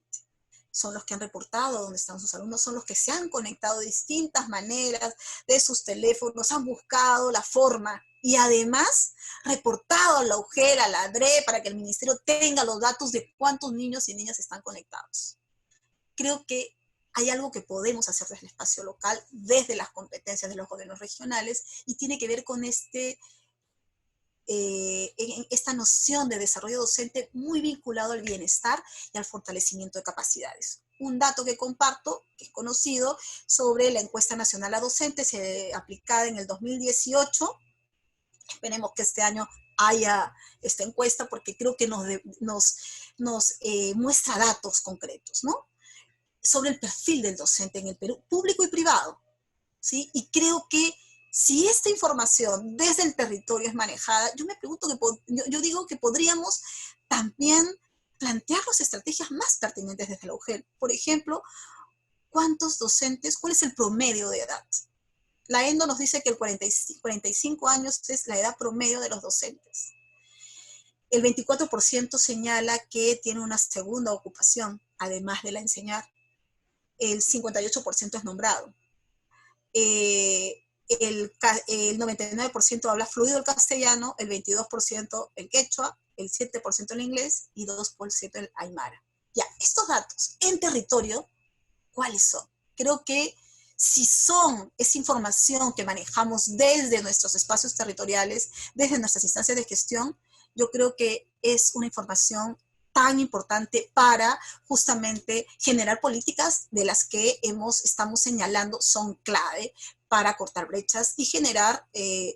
Son los que han reportado dónde están sus alumnos, son los que se han conectado de distintas maneras, de sus teléfonos, han buscado la forma y además reportado a la UGEL, a la DRE, para que el ministerio tenga los datos de cuántos niños y niñas están conectados. Creo que hay algo que podemos hacer desde el espacio local, desde las competencias de los gobiernos regionales, y tiene que ver con esta noción de desarrollo docente muy vinculado al bienestar y al fortalecimiento de capacidades. Un dato que comparto, que es conocido, sobre la encuesta nacional a docentes aplicada en el 2018. Esperemos que este año haya esta encuesta porque creo que nos muestra datos concretos, ¿no? Sobre el perfil del docente en el Perú, público y privado, ¿sí? Y creo que si esta información desde el territorio es manejada, yo me pregunto, yo digo que podríamos también plantearnos estrategias más pertinentes desde la UGEL. Por ejemplo, ¿cuántos docentes, cuál es el promedio de edad? La ENDO nos dice que el 45 años es la edad promedio de los docentes. El 24% señala que tiene una segunda ocupación, además de la enseñar. El 58% es nombrado. El 99% habla fluido el castellano, el 22% el quechua, el 7% el inglés y 2% el aymara. Ya, estos datos en territorio, ¿cuáles son? Creo que si son esa información que manejamos desde nuestros espacios territoriales, desde nuestras instancias de gestión, yo creo que es una información tan importante para justamente generar políticas de las que estamos señalando son clave para cortar brechas y generar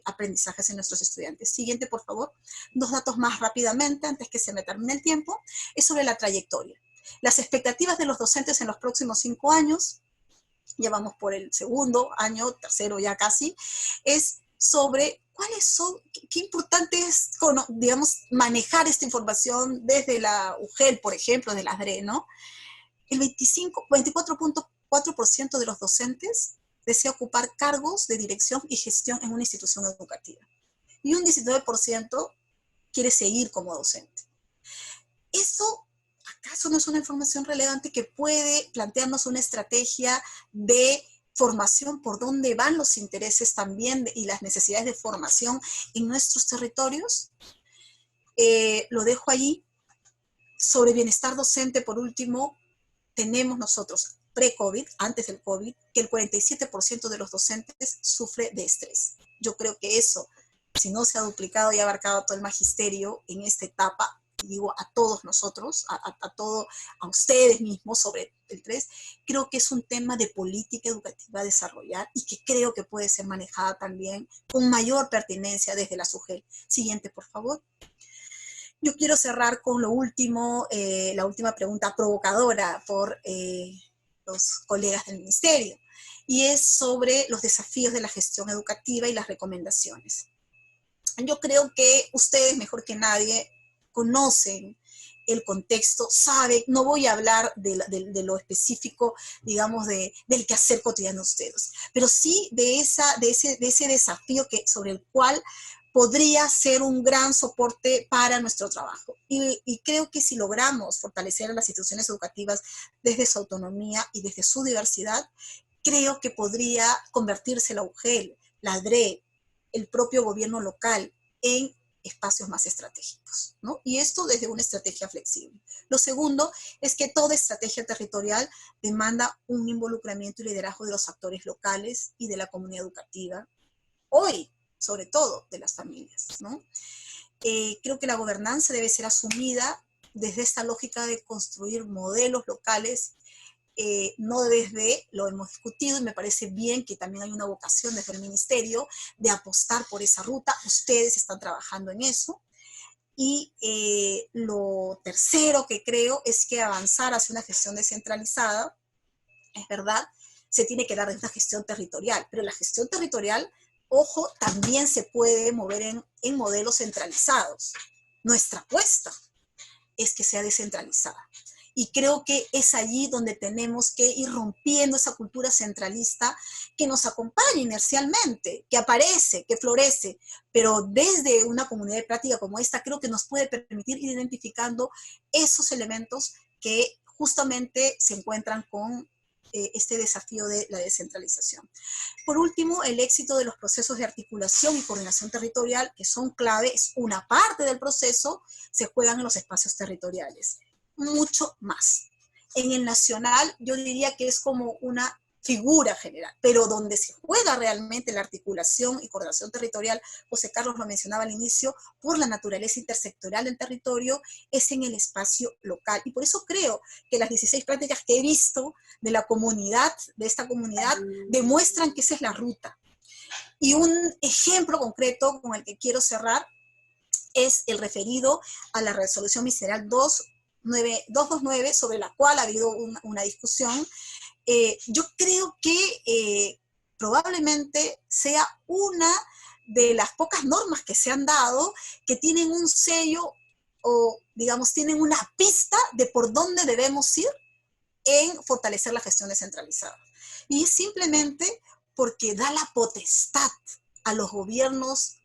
aprendizajes en nuestros estudiantes. Siguiente, por favor. 2 datos más rápidamente antes que se me termine el tiempo. Es sobre la trayectoria. Las expectativas de los docentes en los próximos 5 años, ya vamos por el segundo año, tercero ya casi, es sobre cuáles son, qué importante es, digamos, manejar esta información desde la UGEL, por ejemplo, de las DRE, ¿no? El 24.4% de los docentes desea ocupar cargos de dirección y gestión en una institución educativa. Y un 19% quiere seguir como docente. ¿Eso acaso no es una información relevante que puede plantearnos una estrategia de formación por dónde van los intereses también y las necesidades de formación en nuestros territorios? Lo dejo allí. Sobre bienestar docente, por último, tenemos nosotros, pre-COVID, antes del COVID, que el 47% de los docentes sufre de estrés. Yo creo que eso, si no se ha duplicado y abarcado todo el magisterio en esta etapa, digo a todos nosotros, a ustedes mismos sobre el estrés, creo que es un tema de política educativa a desarrollar y que creo que puede ser manejada también con mayor pertinencia desde la SUGEL. Siguiente, por favor. Yo quiero cerrar con lo último, la última pregunta provocadora por los colegas del ministerio, y es sobre los desafíos de la gestión educativa y las recomendaciones. Yo creo que ustedes, mejor que nadie, conocen el contexto, saben, no voy a hablar de lo específico, digamos, del quehacer cotidiano de ustedes, pero sí de ese desafío sobre el cual podría ser un gran soporte para nuestro trabajo. Y creo que si logramos fortalecer a las instituciones educativas desde su autonomía y desde su diversidad, creo que podría convertirse la UGEL, la DRE, el propio gobierno local en espacios más estratégicos, ¿no? Y esto desde una estrategia flexible. Lo segundo es que toda estrategia territorial demanda un involucramiento y liderazgo de los actores locales y de la comunidad educativa. Hoy, sobre todo, de las familias, ¿no? Creo que la gobernanza debe ser asumida desde esta lógica de construir modelos locales, no desde, lo hemos discutido y me parece bien que también hay una vocación desde el ministerio de apostar por esa ruta. Ustedes están trabajando en eso. Y lo tercero que creo es que avanzar hacia una gestión descentralizada, es verdad, se tiene que dar desde una gestión territorial, pero la gestión territorial, ojo, también se puede mover en modelos centralizados. Nuestra apuesta es que sea descentralizada. Y creo que es allí donde tenemos que ir rompiendo esa cultura centralista que nos acompaña inercialmente, que aparece, que florece, pero desde una comunidad de práctica como esta, creo que nos puede permitir ir identificando esos elementos que justamente se encuentran con este desafío de la descentralización. Por último, el éxito de los procesos de articulación y coordinación territorial, que son clave, es una parte del proceso, se juegan en los espacios territoriales. Mucho más. En el nacional, yo diría que es como una figura general, pero donde se juega realmente la articulación y coordinación territorial, José Carlos lo mencionaba al inicio, por la naturaleza intersectorial del territorio, es en el espacio local. Y por eso creo que las 16 prácticas que he visto de la comunidad, de esta comunidad, demuestran que esa es la ruta. Y un ejemplo concreto con el que quiero cerrar es el referido a la resolución ministerial 229, sobre la cual ha habido una discusión. Yo creo que probablemente sea una de las pocas normas que se han dado que tienen un sello o, digamos, tienen una pista de por dónde debemos ir en fortalecer la gestión descentralizada. Y es simplemente porque da la potestad a los gobiernos,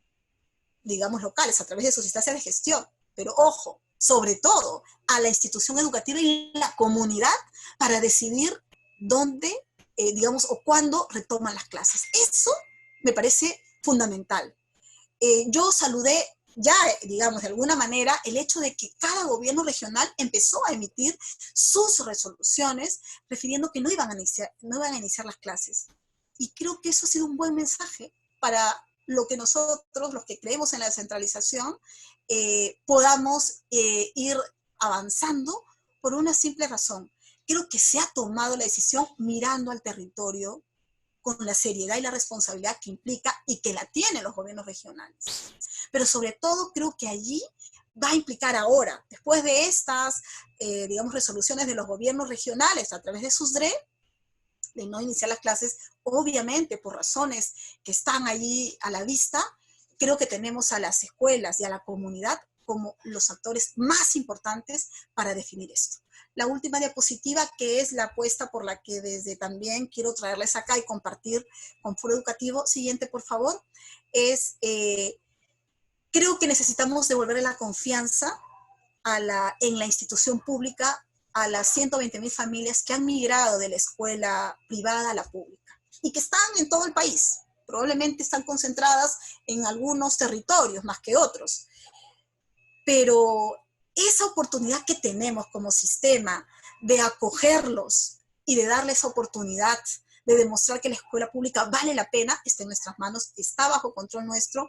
digamos, locales a través de sus instancias de gestión. Pero ojo, sobre todo a la institución educativa y la comunidad para decidir dónde, digamos, o cuándo retoman las clases. Eso me parece fundamental. Yo saludé ya, digamos, de alguna manera, el hecho de que cada gobierno regional empezó a emitir sus resoluciones refiriendo que no iban a iniciar las clases. Y creo que eso ha sido un buen mensaje para lo que nosotros, los que creemos en la descentralización, podamos ir avanzando por una simple razón. Creo que se ha tomado la decisión mirando al territorio con la seriedad y la responsabilidad que implica y que la tienen los gobiernos regionales. Pero sobre todo creo que allí va a implicar ahora, después de estas, digamos, resoluciones de los gobiernos regionales a través de sus DRE, de no iniciar las clases, obviamente por razones que están allí a la vista, creo que tenemos a las escuelas y a la comunidad como los actores más importantes para definir esto. La última diapositiva, que es la apuesta por la que desde también quiero traerles acá y compartir con Foro Educativo, siguiente por favor, es, creo que necesitamos devolverle la confianza en la institución pública a las 120.000 familias que han migrado de la escuela privada a la pública y que están en todo el país. Probablemente están concentradas en algunos territorios más que otros. Pero esa oportunidad que tenemos como sistema de acogerlos y de darles esa oportunidad de demostrar que la escuela pública vale la pena, está en nuestras manos, está bajo control nuestro.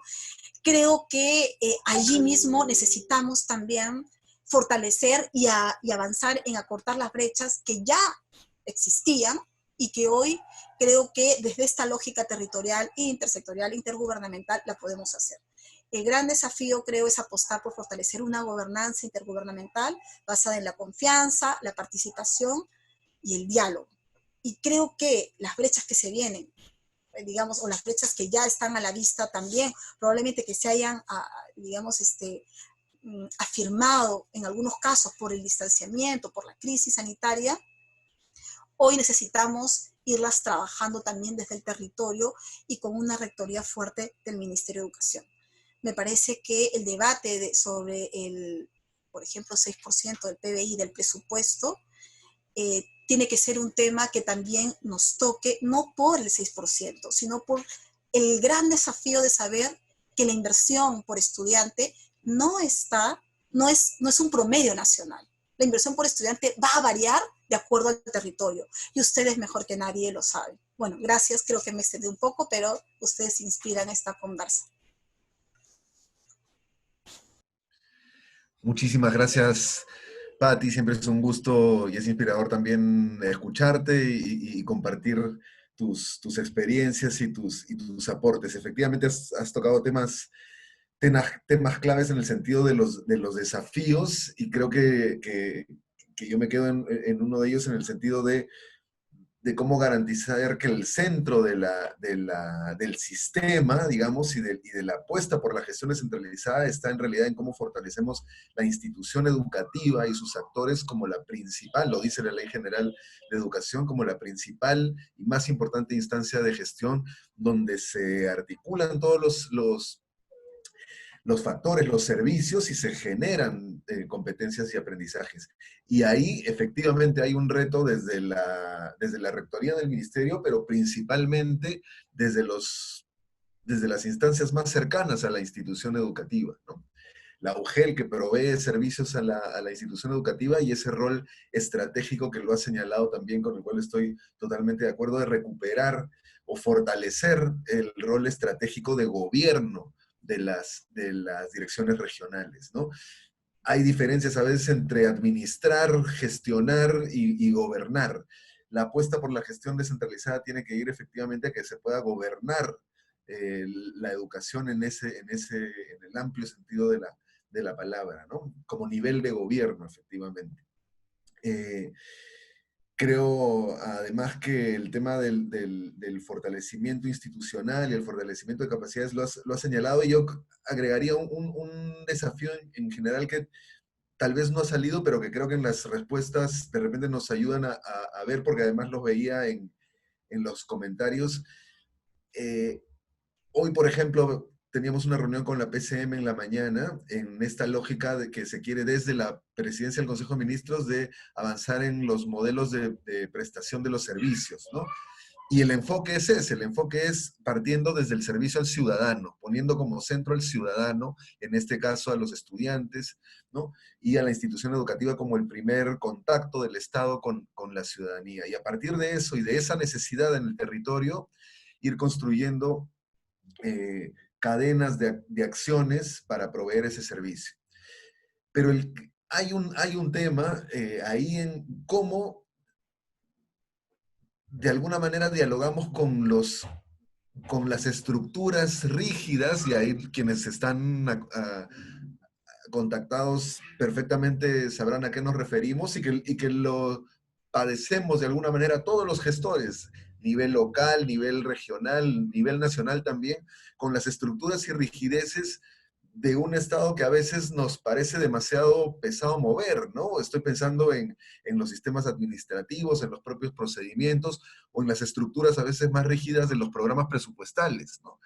Creo que allí mismo necesitamos también fortalecer y avanzar en acortar las brechas que ya existían y que hoy creo que desde esta lógica territorial, intersectorial, intergubernamental, la podemos hacer. El gran desafío, creo, es apostar por fortalecer una gobernanza intergubernamental basada en la confianza, la participación y el diálogo. Y creo que las brechas que se vienen, digamos, o las brechas que ya están a la vista también, probablemente que se hayan, digamos, afirmado en algunos casos por el distanciamiento, por la crisis sanitaria, hoy necesitamos irlas trabajando también desde el territorio y con una rectoría fuerte del Ministerio de Educación. Me parece que el debate sobre el, por ejemplo, 6% del PBI del presupuesto, tiene que ser un tema que también nos toque, no por el 6%, sino por el gran desafío de saber que la inversión por estudiante no es un promedio nacional. La inversión por estudiante va a variar de acuerdo al territorio, y ustedes mejor que nadie lo saben. Bueno, gracias, creo que me extendí un poco, pero ustedes inspiran esta conversa. Muchísimas gracias, Patti. Siempre es un gusto y es inspirador también escucharte y compartir tus experiencias y tus aportes. Efectivamente, has tocado temas claves en el sentido de los desafíos, y creo que yo me quedo en uno de ellos en el sentido de cómo garantizar que el centro del sistema, digamos, y de la apuesta por la gestión descentralizada está en realidad en cómo fortalecemos la institución educativa y sus actores como la principal, lo dice la Ley General de Educación, como la principal y más importante instancia de gestión donde se articulan todos los factores, los servicios, y se generan competencias y aprendizajes. Y ahí efectivamente hay un reto desde la rectoría del ministerio, pero principalmente desde las instancias más cercanas a la institución educativa, ¿no? La UGEL, que provee servicios a la institución educativa, y ese rol estratégico que lo ha señalado también, con el cual estoy totalmente de acuerdo, de recuperar o fortalecer el rol estratégico de gobierno de las direcciones regionales, ¿no? Hay diferencias a veces entre administrar, gestionar y gobernar. La apuesta por la gestión descentralizada tiene que ir efectivamente a que se pueda gobernar la educación en el amplio sentido de la palabra, ¿no? Como nivel de gobierno, efectivamente. Creo, además, que el tema del fortalecimiento institucional y el fortalecimiento de capacidades lo ha señalado, y yo agregaría un desafío en general que tal vez no ha salido, pero que creo que en las respuestas de repente nos ayudan a ver, porque además los veía en los comentarios. Hoy, por ejemplo, teníamos una reunión con la PCM en la mañana, en esta lógica de que se quiere desde la presidencia del Consejo de Ministros de avanzar en los modelos de prestación de los servicios, ¿no? Y el enfoque es ese, el enfoque es partiendo desde el servicio al ciudadano, poniendo como centro al ciudadano, en este caso a los estudiantes, ¿no? Y a la institución educativa como el primer contacto del Estado con la ciudadanía. Y a partir de eso y de esa necesidad en el territorio, ir construyendo cadenas de acciones para proveer ese servicio. Pero hay un tema ahí en cómo de alguna manera dialogamos con las estructuras rígidas, y ahí quienes están contactados perfectamente sabrán a qué nos referimos y que lo padecemos de alguna manera todos los gestores, nivel local, nivel regional, nivel nacional también, con las estructuras y rigideces de un Estado que a veces nos parece demasiado pesado mover, ¿no? Estoy pensando en los sistemas administrativos, en los propios procedimientos o en las estructuras a veces más rígidas de los programas presupuestales, ¿no?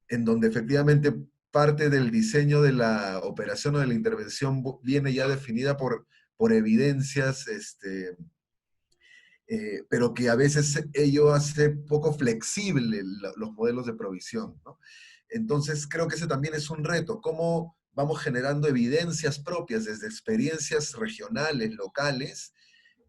En donde efectivamente parte del diseño de la operación o de la intervención viene ya definida por evidencias, pero que a veces ello hace poco flexible los modelos de provisión, ¿no? Entonces creo que ese también es un reto, cómo vamos generando evidencias propias desde experiencias regionales, locales,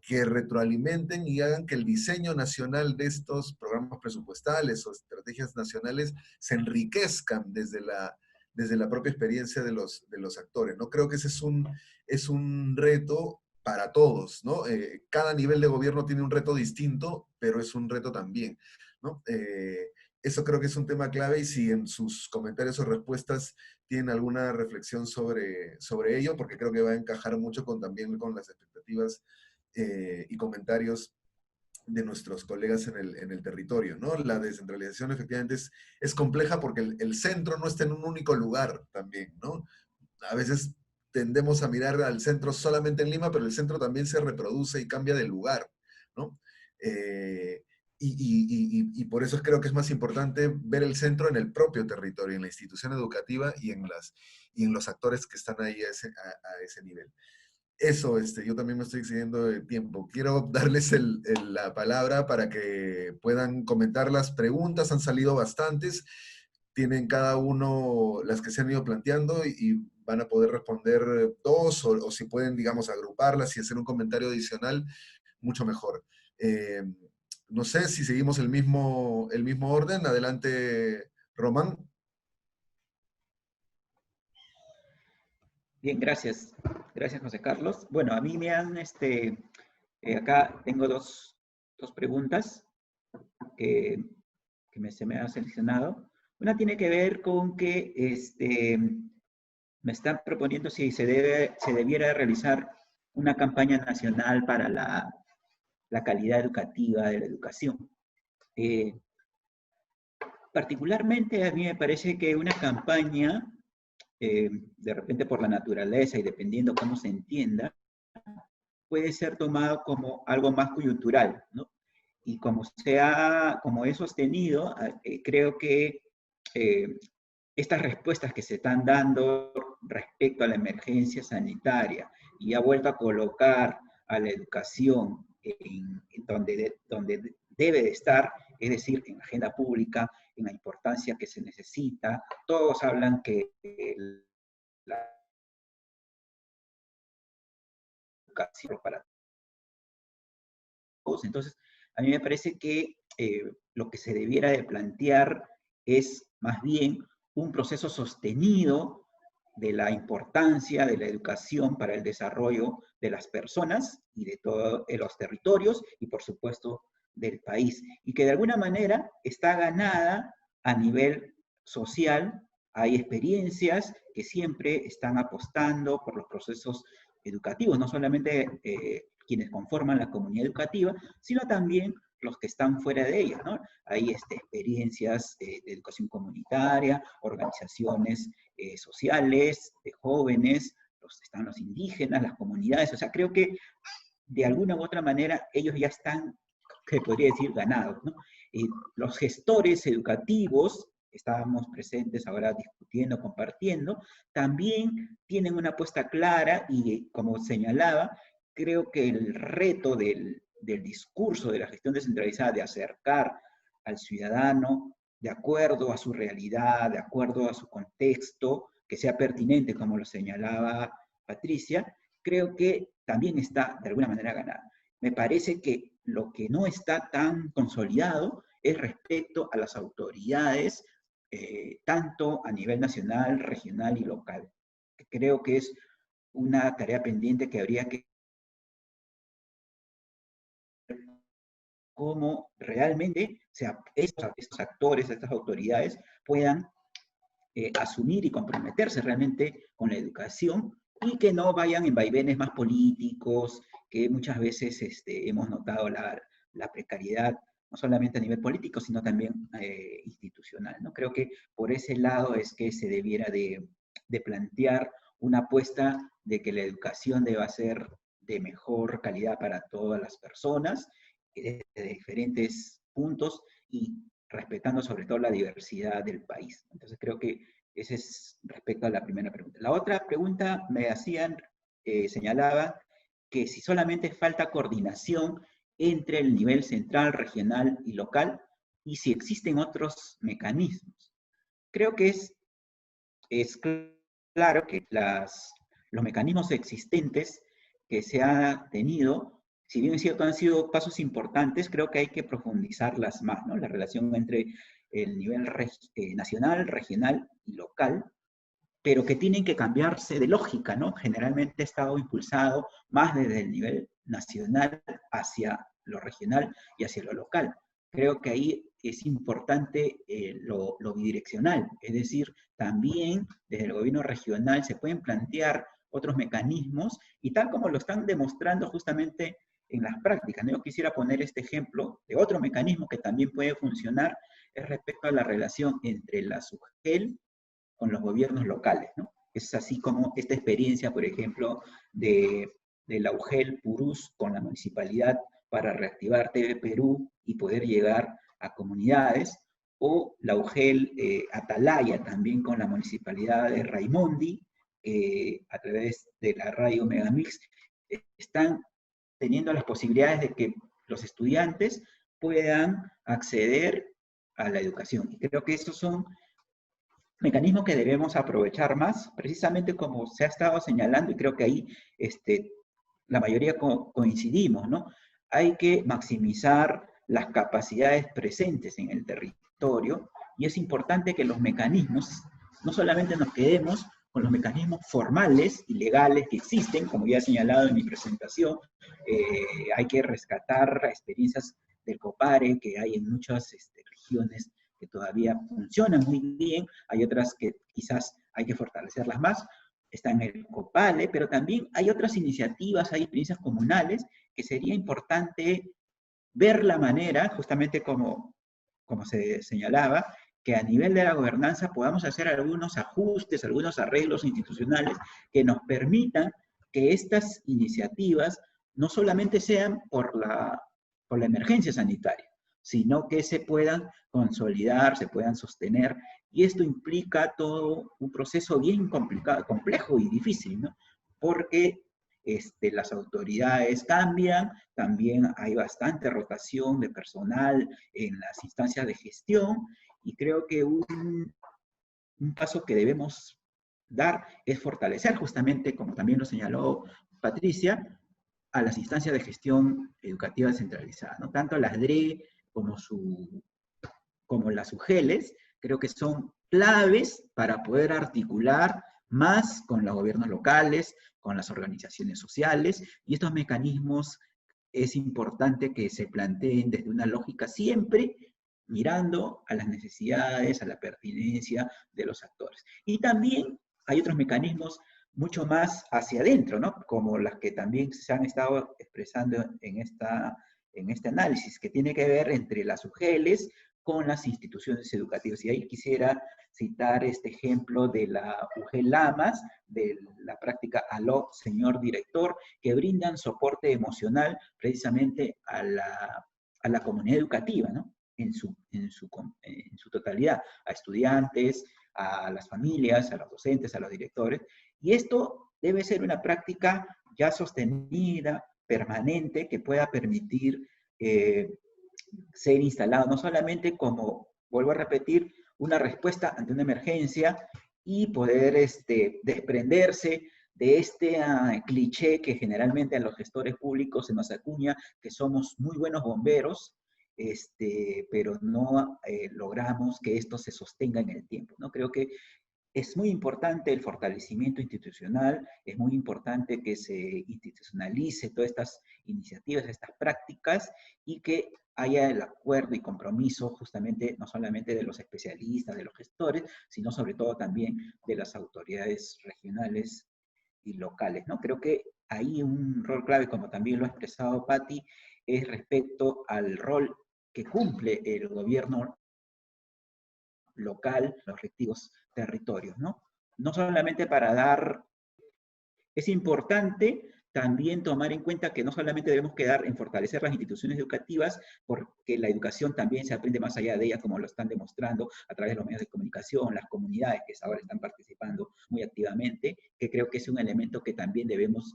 que retroalimenten y hagan que el diseño nacional de estos programas presupuestales o estrategias nacionales se enriquezcan desde la propia experiencia de los actores, ¿no? Creo que ese es un reto para todos, ¿no? Cada nivel de gobierno tiene un reto distinto, pero es un reto también, ¿no? Eso creo que es un tema clave y si en sus comentarios o respuestas tienen alguna reflexión sobre ello, porque creo que va a encajar mucho también con las expectativas y comentarios de nuestros colegas en el territorio, ¿no? La descentralización efectivamente es compleja porque el centro no está en un único lugar también, ¿no? A veces tendemos a mirar al centro solamente en Lima, pero el centro también se reproduce y cambia de lugar, ¿no? Y por eso creo que es más importante ver el centro en el propio territorio, en la institución educativa y en los actores que están ahí a ese nivel. Eso, yo también me estoy excediendo de tiempo. Quiero darles la palabra para que puedan comentar las preguntas. Han salido bastantes. Tienen cada uno las que se han ido planteando y van a poder responder dos o si pueden, digamos, agruparlas y hacer un comentario adicional, mucho mejor. No sé si seguimos el mismo orden. Adelante, Román. Bien, gracias. Gracias, José Carlos. Bueno, a mí me han, acá tengo dos preguntas que se me han seleccionado. Una tiene que ver con que me están proponiendo si se debiera realizar una campaña nacional para la calidad educativa de la educación. Particularmente a mí me parece que una campaña, de repente por la naturaleza y dependiendo cómo se entienda, puede ser tomado como algo más coyuntural, ¿no? Y como he sostenido, creo que estas respuestas que se están dando respecto a la emergencia sanitaria y ha vuelto a colocar a la educación en donde debe de estar, es decir, en la agenda pública, en la importancia que se necesita. Todos hablan que la educación para todos. Entonces, a mí me parece que lo que se debiera de plantear es más bien un proceso sostenido de la importancia de la educación para el desarrollo de las personas y de todos los territorios y, por supuesto, del país. Y que de alguna manera está ganada a nivel social. Hay experiencias que siempre están apostando por los procesos educativos, no solamente quienes conforman la comunidad educativa, sino también los que están fuera de ella, ¿no? Hay experiencias de educación comunitaria, organizaciones sociales, de jóvenes, están los indígenas, las comunidades, o sea, creo que de alguna u otra manera ellos ya están, que podría decir, ganados, ¿no? Los gestores educativos, estábamos presentes ahora discutiendo, compartiendo, también tienen una apuesta clara y, como señalaba, creo que el reto del discurso de la gestión descentralizada de acercar al ciudadano de acuerdo a su realidad, de acuerdo a su contexto, que sea pertinente, como lo señalaba Patricia, creo que también está de alguna manera ganada. Me parece que lo que no está tan consolidado es respecto a las autoridades, tanto a nivel nacional, regional y local. Creo que es una tarea pendiente que habría que cómo realmente estos actores, estas autoridades puedan asumir y comprometerse realmente con la educación y que no vayan en vaivenes más políticos, que muchas veces hemos notado la precariedad, no solamente a nivel político, sino también institucional, ¿no? Creo que por ese lado es que se debiera de plantear una apuesta de que la educación deba ser de mejor calidad para todas las personas, de diferentes puntos y respetando sobre todo la diversidad del país. Entonces creo que ese es respecto a la primera pregunta. La otra pregunta me hacían, señalaba que si solamente falta coordinación entre el nivel central, regional y local, y si existen otros mecanismos. Creo que es claro que los mecanismos existentes que se han tenido, si bien es cierto han sido pasos importantes, creo que hay que profundizarlas más, ¿no? La relación entre el nivel nacional, regional y local, pero que tienen que cambiarse de lógica, ¿no? Generalmente ha estado impulsado más desde el nivel nacional hacia lo regional y hacia lo local. Creo que ahí es importante lo bidireccional, es decir, también desde el gobierno regional se pueden plantear otros mecanismos y tal como lo están demostrando justamente en las prácticas, ¿no? Yo quisiera poner este ejemplo de otro mecanismo que también puede funcionar, es respecto a la relación entre la SUGEL con los gobiernos locales, ¿no? Es así como esta experiencia, por ejemplo, de la UGEL Purús con la municipalidad para reactivar TV Perú y poder llegar a comunidades, o la UGEL Atalaya también con la municipalidad de Raimondi, a través de la radio Megamix, están teniendo las posibilidades de que los estudiantes puedan acceder a la educación. Y creo que esos son mecanismos que debemos aprovechar más, precisamente como se ha estado señalando, y creo que ahí la mayoría coincidimos, ¿no? Hay que maximizar las capacidades presentes en el territorio, y es importante que los mecanismos, no solamente nos quedemos con los mecanismos formales y legales que existen, como ya he señalado en mi presentación, hay que rescatar experiencias del COPARE que hay en muchas regiones que todavía funcionan muy bien, hay otras que quizás hay que fortalecerlas más, está en el COPALE, pero también hay otras iniciativas, hay experiencias comunales, que sería importante ver la manera, justamente como se señalaba, que a nivel de la gobernanza podamos hacer algunos ajustes, algunos arreglos institucionales que nos permitan que estas iniciativas no solamente sean por la emergencia sanitaria, sino que se puedan consolidar, se puedan sostener, y esto implica todo un proceso bien complicado, complejo y difícil, ¿no? Porque las autoridades cambian, también hay bastante rotación de personal en las instancias de gestión, y creo que un paso que debemos dar es fortalecer justamente, como también lo señaló Patricia, a las instancias de gestión educativa descentralizada, ¿no? Tanto las DRE como las UGELES, creo que son claves para poder articular más con los gobiernos locales, con las organizaciones sociales, y estos mecanismos es importante que se planteen desde una lógica siempre mirando a las necesidades, a la pertinencia de los actores. Y también hay otros mecanismos mucho más hacia adentro, ¿no? Como las que también se han estado expresando en este análisis, que tiene que ver entre las UGELES con las instituciones educativas. Y ahí quisiera citar este ejemplo de la UGEL Lamas, de la práctica Aló, señor director, que brindan soporte emocional precisamente a la comunidad educativa, ¿no? En su totalidad, a estudiantes, a las familias, a los docentes, a los directores. Y esto debe ser una práctica ya sostenida, permanente, que pueda permitir ser instalado, no solamente como, vuelvo a repetir, una respuesta ante una emergencia y poder desprenderse de este cliché que generalmente a los gestores públicos se nos acuña, que somos muy buenos bomberos, pero no logramos que esto se sostenga en el tiempo, ¿no? Creo que es muy importante el fortalecimiento institucional, es muy importante que se institucionalice todas estas iniciativas, estas prácticas, y que haya el acuerdo y compromiso justamente no solamente de los especialistas, de los gestores, sino sobre todo también de las autoridades regionales y locales, ¿no? Creo que ahí un rol clave, como también lo ha expresado Patti, es respecto al rol que cumple el gobierno local, los respectivos territorios, ¿no? No solamente para dar, es importante también tomar en cuenta que no solamente debemos quedar en fortalecer las instituciones educativas, porque la educación también se aprende más allá de ella, como lo están demostrando a través de los medios de comunicación, las comunidades que ahora están participando muy activamente, que creo que es un elemento que también debemos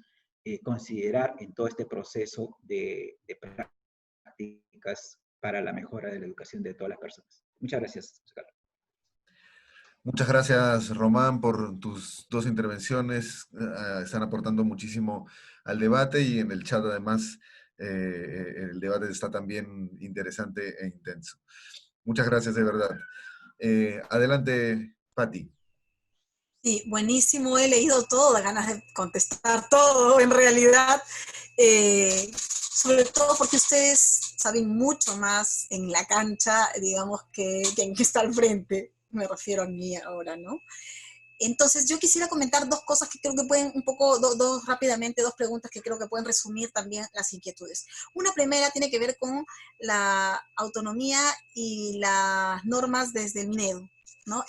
considerar en todo este proceso de prácticas para la mejora de la educación de todas las personas. Muchas gracias, Carlos. Muchas gracias, Román, por tus dos intervenciones. Están aportando muchísimo al debate y en el chat, además, el debate está también interesante e intenso. Muchas gracias, de verdad. Adelante, Patti. Sí, buenísimo, he leído todo, da ganas de contestar todo en realidad, sobre todo porque ustedes saben mucho más en la cancha, digamos, que quien está al frente, me refiero a mí ahora, ¿no? Entonces yo quisiera comentar dos cosas que creo que pueden un poco, rápidamente, dos preguntas que creo que pueden resumir también las inquietudes. Una primera tiene que ver con la autonomía y las normas desde el Minedu, ¿no?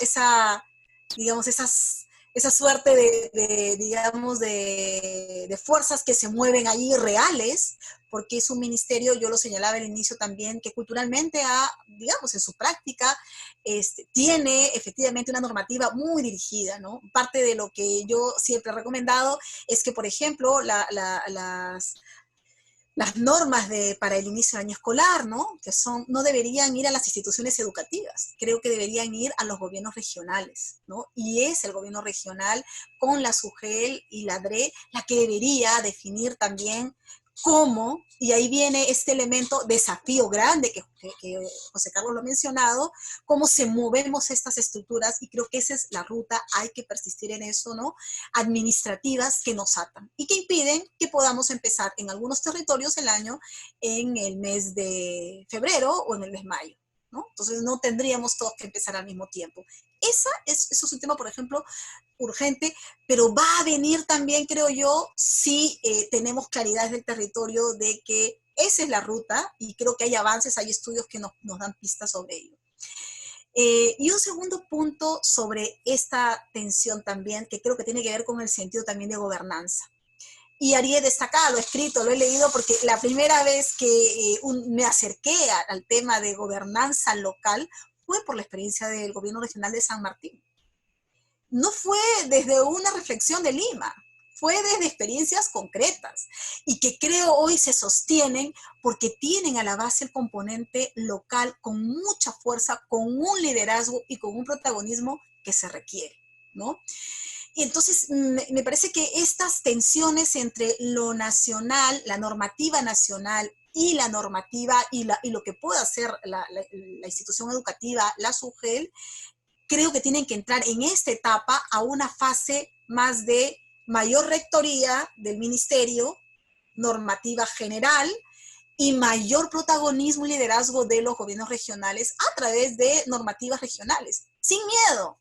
Digamos, esa suerte digamos, de fuerzas que se mueven allí reales, porque es un ministerio, yo lo señalaba al inicio también, que culturalmente digamos, en su práctica, tiene efectivamente una normativa muy dirigida, ¿no? Parte de lo que yo siempre he recomendado es que, por ejemplo, las normas para el inicio del año escolar, ¿no? No deberían ir a las instituciones educativas, creo que deberían ir a los gobiernos regionales, ¿no? Y es el gobierno regional con la SUGEL y la DRE la que debería definir también cómo, y ahí viene este elemento, desafío grande que José Carlos lo ha mencionado, cómo se movemos estas estructuras, y creo que esa es la ruta, hay que persistir en eso, ¿no? Administrativas que nos atan y que impiden que podamos empezar en algunos territorios el año en el mes de febrero o en el mes de mayo, ¿no? Entonces no tendríamos todos que empezar al mismo tiempo. Eso es un tema, por ejemplo, urgente, pero va a venir también, creo yo, si tenemos claridad del territorio de que esa es la ruta, y creo que hay avances, hay estudios que nos dan pistas sobre ello. Y un segundo punto sobre esta tensión también, que creo que tiene que ver con el sentido también de gobernanza. Y haría destacado, escrito, lo he leído, porque la primera vez que me acerqué al tema de gobernanza local fue por la experiencia del gobierno regional de San Martín. No fue desde una reflexión de Lima, fue desde experiencias concretas y que creo hoy se sostienen porque tienen a la base el componente local con mucha fuerza, con un liderazgo y con un protagonismo que se requiere, ¿no? Y entonces me parece que estas tensiones entre lo nacional, la normativa nacional y la normativa y lo que pueda hacer la institución educativa, la SUGEL, creo que tienen que entrar en esta etapa a una fase más de mayor rectoría del ministerio, normativa general, y mayor protagonismo y liderazgo de los gobiernos regionales a través de normativas regionales, sin miedo.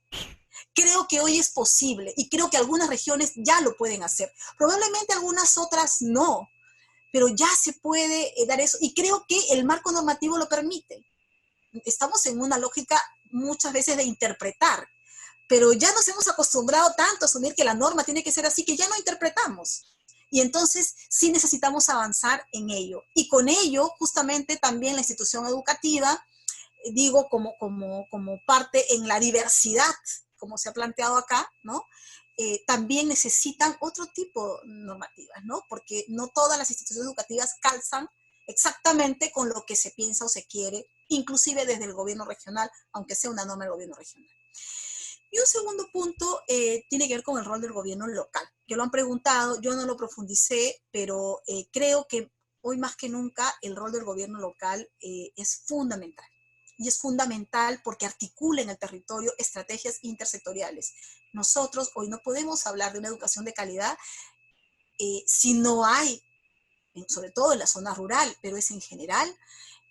Creo que hoy es posible y creo que algunas regiones ya lo pueden hacer. Probablemente algunas otras no, pero ya se puede dar eso y creo que el marco normativo lo permite. Estamos en una lógica muchas veces de interpretar, pero ya nos hemos acostumbrado tanto a asumir que la norma tiene que ser así que ya no interpretamos. Y entonces sí necesitamos avanzar en ello. Y con ello, justamente también la institución educativa, digo, como parte en la diversidad, como se ha planteado acá, ¿no? También necesitan otro tipo de normativas, ¿no? Porque no todas las instituciones educativas calzan exactamente con lo que se piensa o se quiere, inclusive desde el gobierno regional, aunque sea una norma del gobierno regional. Y un segundo punto tiene que ver con el rol del gobierno local, que lo han preguntado, yo no lo profundicé, pero creo que hoy más que nunca el rol del gobierno local es fundamental. Y es fundamental porque articula en el territorio estrategias intersectoriales. Nosotros hoy no podemos hablar de una educación de calidad si no hay, sobre todo en la zona rural, pero es en general,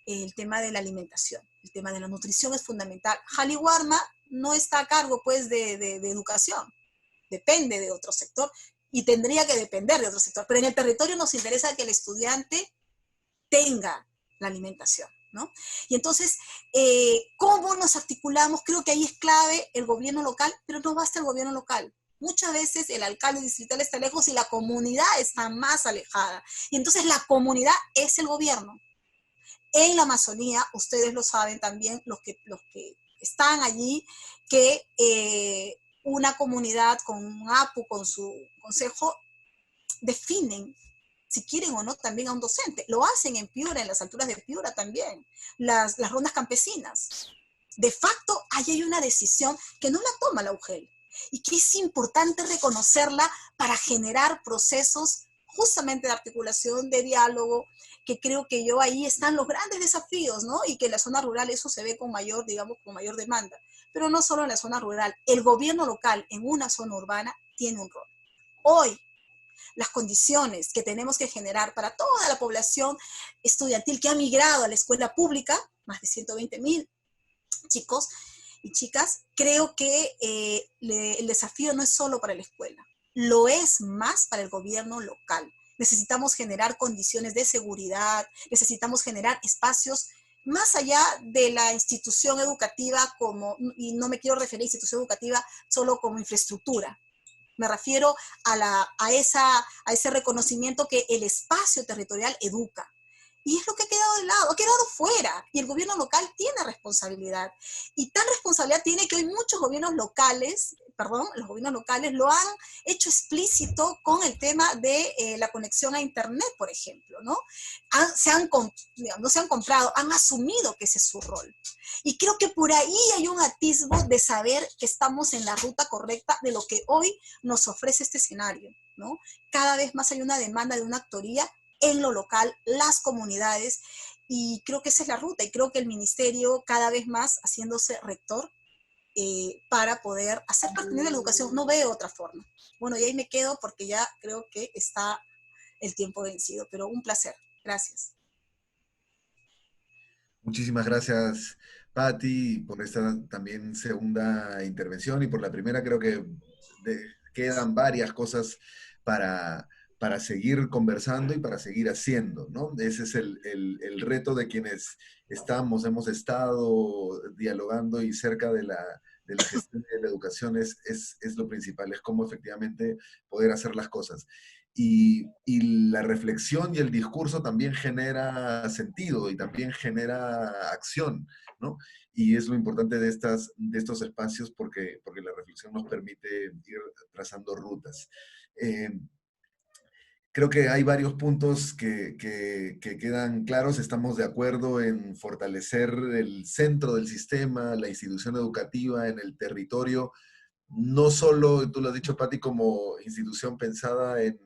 el tema de la alimentación, el tema de la nutrición es fundamental. Jaliwarma no está a cargo, pues, de educación, depende de otro sector y tendría que depender de otro sector, pero en el territorio nos interesa que el estudiante tenga la alimentación, ¿no? Y entonces, ¿cómo nos articulamos? Creo que ahí es clave el gobierno local, pero no basta el gobierno local. Muchas veces el alcalde distrital está lejos y la comunidad está más alejada. Y entonces la comunidad es el gobierno. En la Amazonía, ustedes lo saben también, los que están allí, que una comunidad con un APU, con su consejo, definen si quieren o no también a un docente. Lo hacen en Piura, en las alturas de Piura también, las rondas campesinas. De facto, ahí hay una decisión que no la toma la UGEL y que es importante reconocerla para generar procesos justamente de articulación, de diálogo, que creo que ahí están los grandes desafíos, ¿no? Y que en la zona rural eso se ve con mayor, digamos, con mayor demanda. Pero no solo en la zona rural, el gobierno local en una zona urbana tiene un rol. Hoy, las condiciones que tenemos que generar para toda la población estudiantil que ha migrado a la escuela pública, más de 120,000 chicos y chicas, creo que el desafío no es solo para la escuela, lo es más para el gobierno local. Necesitamos generar condiciones de seguridad, necesitamos generar espacios más allá de la institución educativa y no me quiero referir a institución educativa solo como infraestructura. Me refiero a ese reconocimiento que el espacio territorial educa. Y es lo que ha quedado de lado, ha quedado fuera. Y el gobierno local tiene responsabilidad. Y tan responsabilidad tiene que hoy muchos gobiernos locales, los gobiernos locales lo han hecho explícito con el tema de la conexión a Internet, por ejemplo, ¿no? No se han comprado, han asumido que ese es su rol. Y creo que por ahí hay un atisbo de saber que estamos en la ruta correcta de lo que hoy nos ofrece este escenario, ¿no? Cada vez más hay una demanda de una actoría en lo local, las comunidades, y creo que esa es la ruta, y creo que el ministerio cada vez más haciéndose rector para poder hacer pertenecer la educación. No veo otra forma. Bueno, y ahí me quedo porque ya creo que está el tiempo vencido, pero un placer. Gracias. Muchísimas gracias, Patti, por esta también segunda intervención, y por la primera. Creo que quedan varias cosas para seguir conversando y para seguir haciendo, ¿no? Ese es el reto de quienes hemos estado dialogando y cerca de la gestión de la educación. Es lo principal, es cómo efectivamente poder hacer las cosas. Y la reflexión y el discurso también genera sentido y también genera acción, ¿no? Y es lo importante de estos espacios, porque la reflexión nos permite ir trazando rutas. Creo que hay varios puntos que quedan claros. Estamos de acuerdo en fortalecer el centro del sistema, la institución educativa en el territorio, no solo, tú lo has dicho, Patti, como institución pensada en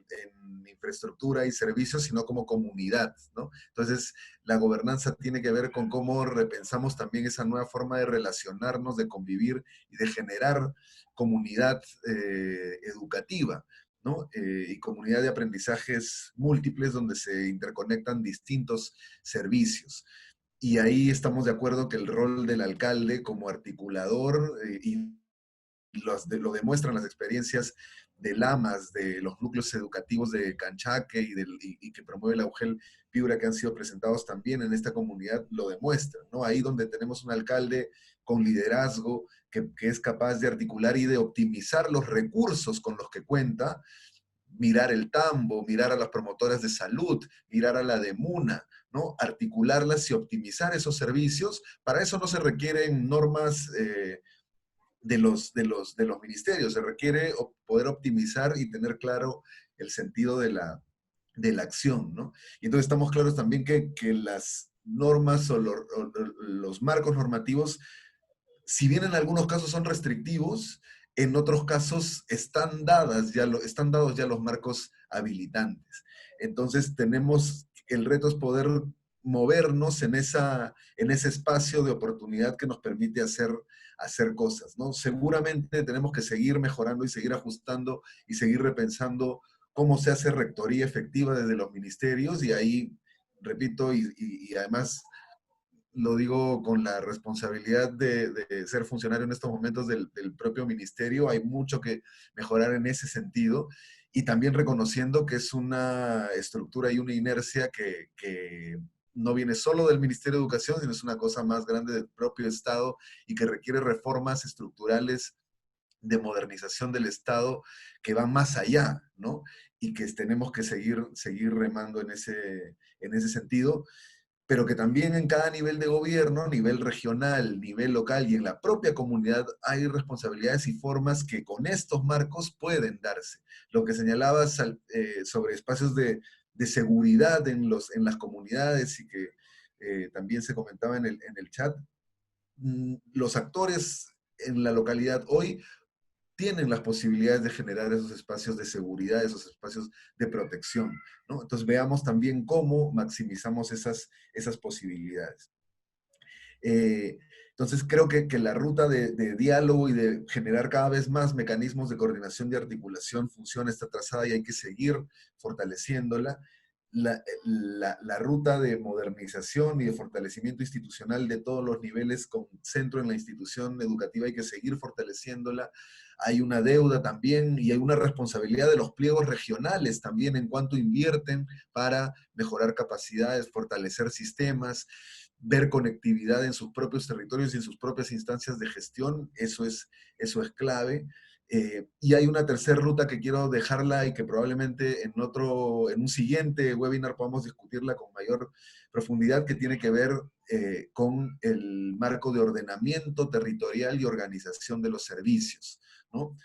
infraestructura y servicios, sino como comunidad, ¿no? Entonces, la gobernanza tiene que ver con cómo repensamos también esa nueva forma de relacionarnos, de convivir y de generar comunidad educativa, ¿no? Y comunidad de aprendizajes múltiples donde se interconectan distintos servicios. Y ahí estamos de acuerdo que el rol del alcalde como articulador y lo demuestran las experiencias de LAMAS, de los núcleos educativos de Canchaque y que promueve la UGEL Piura, que han sido presentados también en esta comunidad, lo demuestran, ¿no? Ahí donde tenemos un alcalde con liderazgo que es capaz de articular y de optimizar los recursos con los que cuenta, mirar el tambo, mirar a las promotoras de salud, mirar a la DEMUNA, ¿no? Articularlas y optimizar esos servicios. Para eso no se requieren normas de los ministerios, se requiere poder optimizar y tener claro el sentido de la acción, ¿no? Y entonces estamos claros también que las normas o los marcos normativos, si bien en algunos casos son restrictivos, en otros casos están dados ya los marcos habilitantes. Entonces el reto es poder movernos en ese espacio de oportunidad que nos permite hacer cosas, ¿no? Seguramente tenemos que seguir mejorando y seguir ajustando y seguir repensando cómo se hace rectoría efectiva desde los ministerios, y ahí, repito, y además lo digo con la responsabilidad de ser funcionario en estos momentos del propio ministerio. Hay mucho que mejorar en ese sentido, y también reconociendo que es una estructura y una inercia que no viene solo del Ministerio de Educación, sino es una cosa más grande del propio Estado y que requiere reformas estructurales de modernización del Estado que van más allá, ¿no? Y que tenemos que seguir remando en ese sentido, pero que también en cada nivel de gobierno, nivel regional, nivel local y en la propia comunidad hay responsabilidades y formas que con estos marcos pueden darse. Lo que señalabas sobre espacios de seguridad en las comunidades y que también se comentaba en el chat, los actores en la localidad hoy tienen las posibilidades de generar esos espacios de seguridad, esos espacios de protección, ¿no? Entonces veamos también cómo maximizamos esas posibilidades. Entonces creo que la ruta de diálogo y de generar cada vez más mecanismos de coordinación y articulación funciona, está trazada y hay que seguir fortaleciéndola. La ruta de modernización y de fortalecimiento institucional de todos los niveles con centro en la institución educativa hay que seguir fortaleciéndola. Hay una deuda también y hay una responsabilidad de los pliegos regionales también en cuanto invierten para mejorar capacidades, fortalecer sistemas, ver conectividad en sus propios territorios y en sus propias instancias de gestión. Eso es clave. Y hay una tercera ruta que quiero dejarla y que probablemente en un siguiente webinar podamos discutirla con mayor profundidad, que tiene que ver con el marco de ordenamiento territorial y organización de los servicios, ¿no?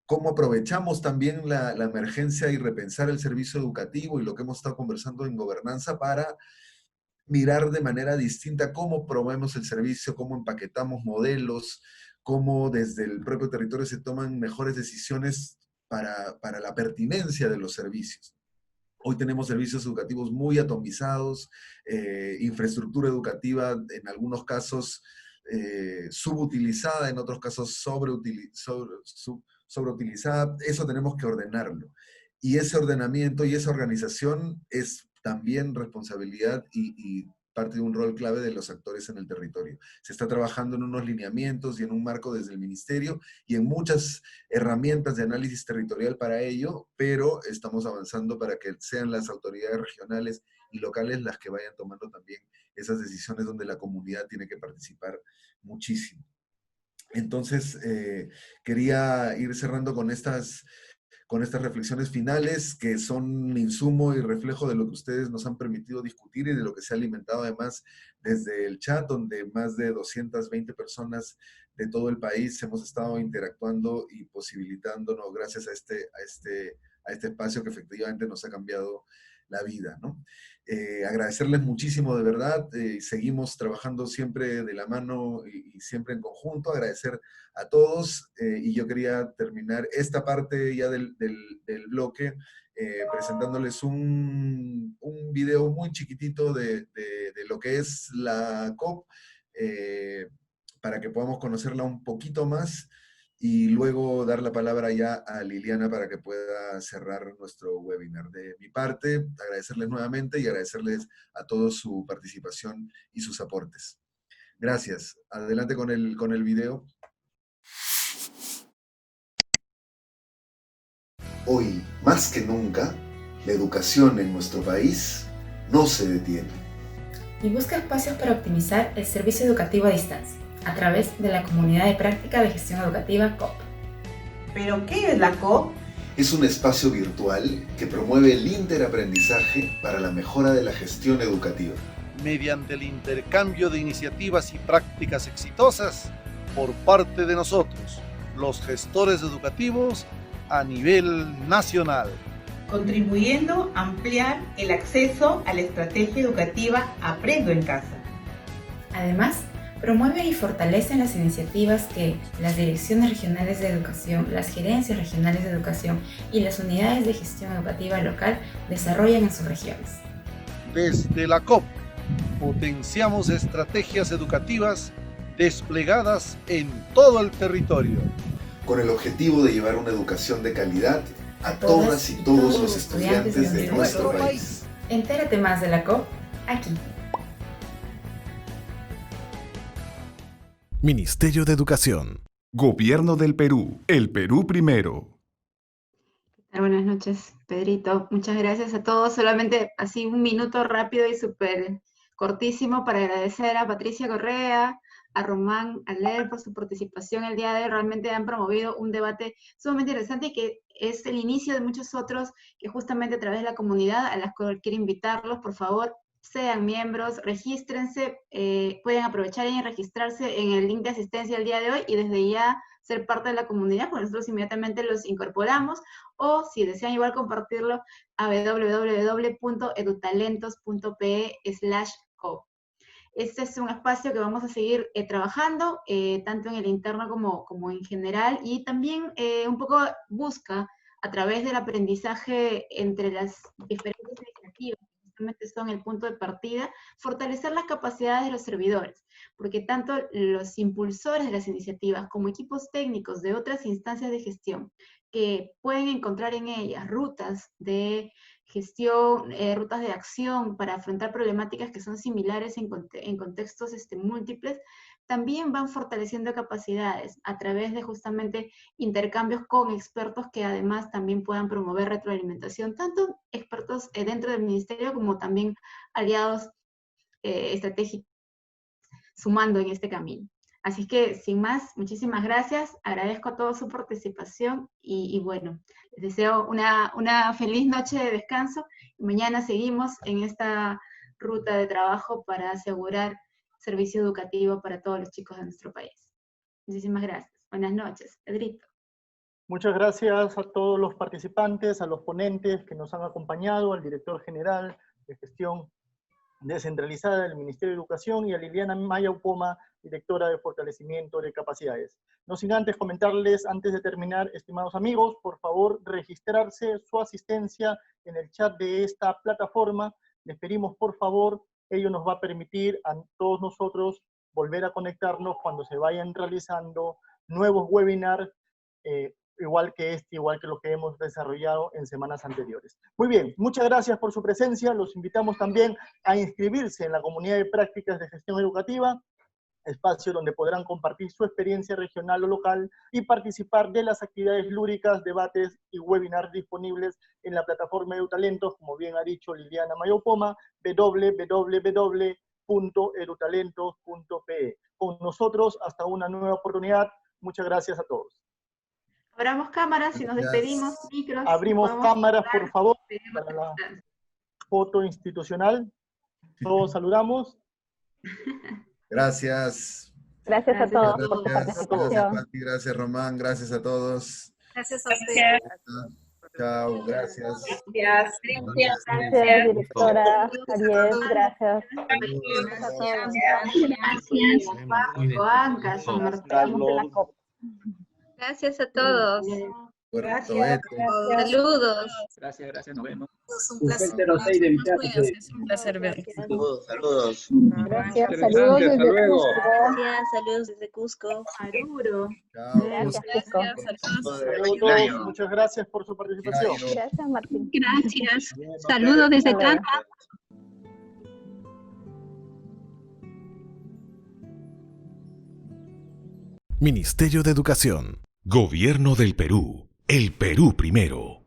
Cómo aprovechamos también la emergencia y repensar el servicio educativo y lo que hemos estado conversando en gobernanza para mirar de manera distinta cómo promovemos el servicio, cómo empaquetamos modelos, cómo desde el propio territorio se toman mejores decisiones para la pertinencia de los servicios. Hoy tenemos servicios educativos muy atomizados, infraestructura educativa en algunos casos subutilizada, en otros casos sobreutilizada. Eso tenemos que ordenarlo. Y ese ordenamiento y esa organización es también responsabilidad y parte de un rol clave de los actores en el territorio. Se está trabajando en unos lineamientos y en un marco desde el ministerio y en muchas herramientas de análisis territorial para ello, pero estamos avanzando para que sean las autoridades regionales y locales las que vayan tomando también esas decisiones donde la comunidad tiene que participar muchísimo. Entonces, quería ir cerrando con estas reflexiones finales que son insumo y reflejo de lo que ustedes nos han permitido discutir y de lo que se ha alimentado además desde el chat, donde más de 220 personas de todo el país hemos estado interactuando y posibilitándonos gracias a este espacio que efectivamente nos ha cambiado la vida, ¿no? Agradecerles muchísimo de verdad, seguimos trabajando siempre de la mano y siempre en conjunto, agradecer a todos y yo quería terminar esta parte ya del bloque presentándoles un video muy chiquitito de lo que es la COP para que podamos conocerla un poquito más y luego dar la palabra ya a Liliana para que pueda cerrar nuestro webinar. De mi parte, agradecerles nuevamente y agradecerles a todos su participación y sus aportes. Gracias. Adelante con el video. Hoy, más que nunca, la educación en nuestro país no se detiene. Y busca espacios para optimizar el servicio educativo a distancia, a través de la Comunidad de Práctica de Gestión Educativa COP. ¿Pero qué es la COP? Es un espacio virtual que promueve el interaprendizaje para la mejora de la gestión educativa. Mediante el intercambio de iniciativas y prácticas exitosas por parte de nosotros, los gestores educativos a nivel nacional. Contribuyendo a ampliar el acceso a la estrategia educativa Aprendo en Casa. Además, promueven y fortalecen las iniciativas que las direcciones regionales de educación, las gerencias regionales de educación y las unidades de gestión educativa local desarrollan en sus regiones. Desde la COP, potenciamos estrategias educativas desplegadas en todo el territorio, con el objetivo de llevar una educación de calidad a todas y todos los estudiantes de nuestro país. Entérate más de la COP aquí. Ministerio de Educación. Gobierno del Perú. El Perú primero. Buenas noches, Pedrito. Muchas gracias a todos. Solamente así un minuto rápido y súper cortísimo para agradecer a Patricia Correa, a Román Aler por su participación el día de hoy. Realmente han promovido un debate sumamente interesante y que es el inicio de muchos otros que justamente a través de la comunidad a las que quiero invitarlos, por favor, sean miembros, regístrense, pueden aprovechar y registrarse en el link de asistencia el día de hoy y desde ya ser parte de la comunidad, pues nosotros inmediatamente los incorporamos, o si desean igual compartirlo a www.edutalentos.pe/co. Este es un espacio que vamos a seguir trabajando, tanto en el interno como en general, y también un poco busca, a través del aprendizaje entre las diferentes iniciativas, que justamente son el punto de partida, fortalecer las capacidades de los servidores, porque tanto los impulsores de las iniciativas como equipos técnicos de otras instancias de gestión, que pueden encontrar en ellas rutas de gestión, rutas de acción para afrontar problemáticas que son similares en contextos múltiples, también van fortaleciendo capacidades a través de justamente intercambios con expertos que además también puedan promover retroalimentación, tanto expertos dentro del ministerio como también aliados estratégicos, sumando en este camino. Así que, sin más, muchísimas gracias, agradezco a todos su participación y bueno, les deseo una feliz noche de descanso. Mañana seguimos en esta ruta de trabajo para asegurar servicio educativo para todos los chicos de nuestro país. Muchísimas gracias. Buenas noches. Pedrito. Muchas gracias a todos los participantes, a los ponentes que nos han acompañado, al director general de gestión descentralizada del Ministerio de Educación y a Liliana Maya Upoma, directora de fortalecimiento de capacidades. No sin antes comentarles, antes de terminar, estimados amigos, por favor registrarse su asistencia en el chat de esta plataforma. Les pedimos por favor, ello nos va a permitir a todos nosotros volver a conectarnos cuando se vayan realizando nuevos webinars, igual que lo que hemos desarrollado en semanas anteriores. Muy bien, muchas gracias por su presencia. Los invitamos también a inscribirse en la comunidad de prácticas de gestión educativa, espacio donde podrán compartir su experiencia regional o local y participar de las actividades lúdicas, debates y webinars disponibles en la plataforma EduTalentos, como bien ha dicho Liliana Mayopoma, www.edutalentos.pe. Con nosotros hasta una nueva oportunidad. Muchas gracias a todos. Abramos cámaras y nos despedimos. Micros. Abrimos cámaras, por favor, para la foto institucional. Todos saludamos. Gracias. Gracias a todos por su Gracias, participación. Pati, gracias, Román, gracias a todos. Gracias a ustedes. Chao, gracias. Gracias, directora Ariel, gracias. Gracias a todos. Gracias. Saludos. Gracias, nos vemos. Es un placer. Es un placer verlos. Saludos. Gracias, saludos desde Cusco. Gracias, saludos desde Cusco. Aruro. Gracias, Cusco. Saludos, muchas gracias por su participación. Gracias, Martín. Gracias. Saludos desde Tanta. Ministerio de Educación. Gobierno del Perú. El Perú primero.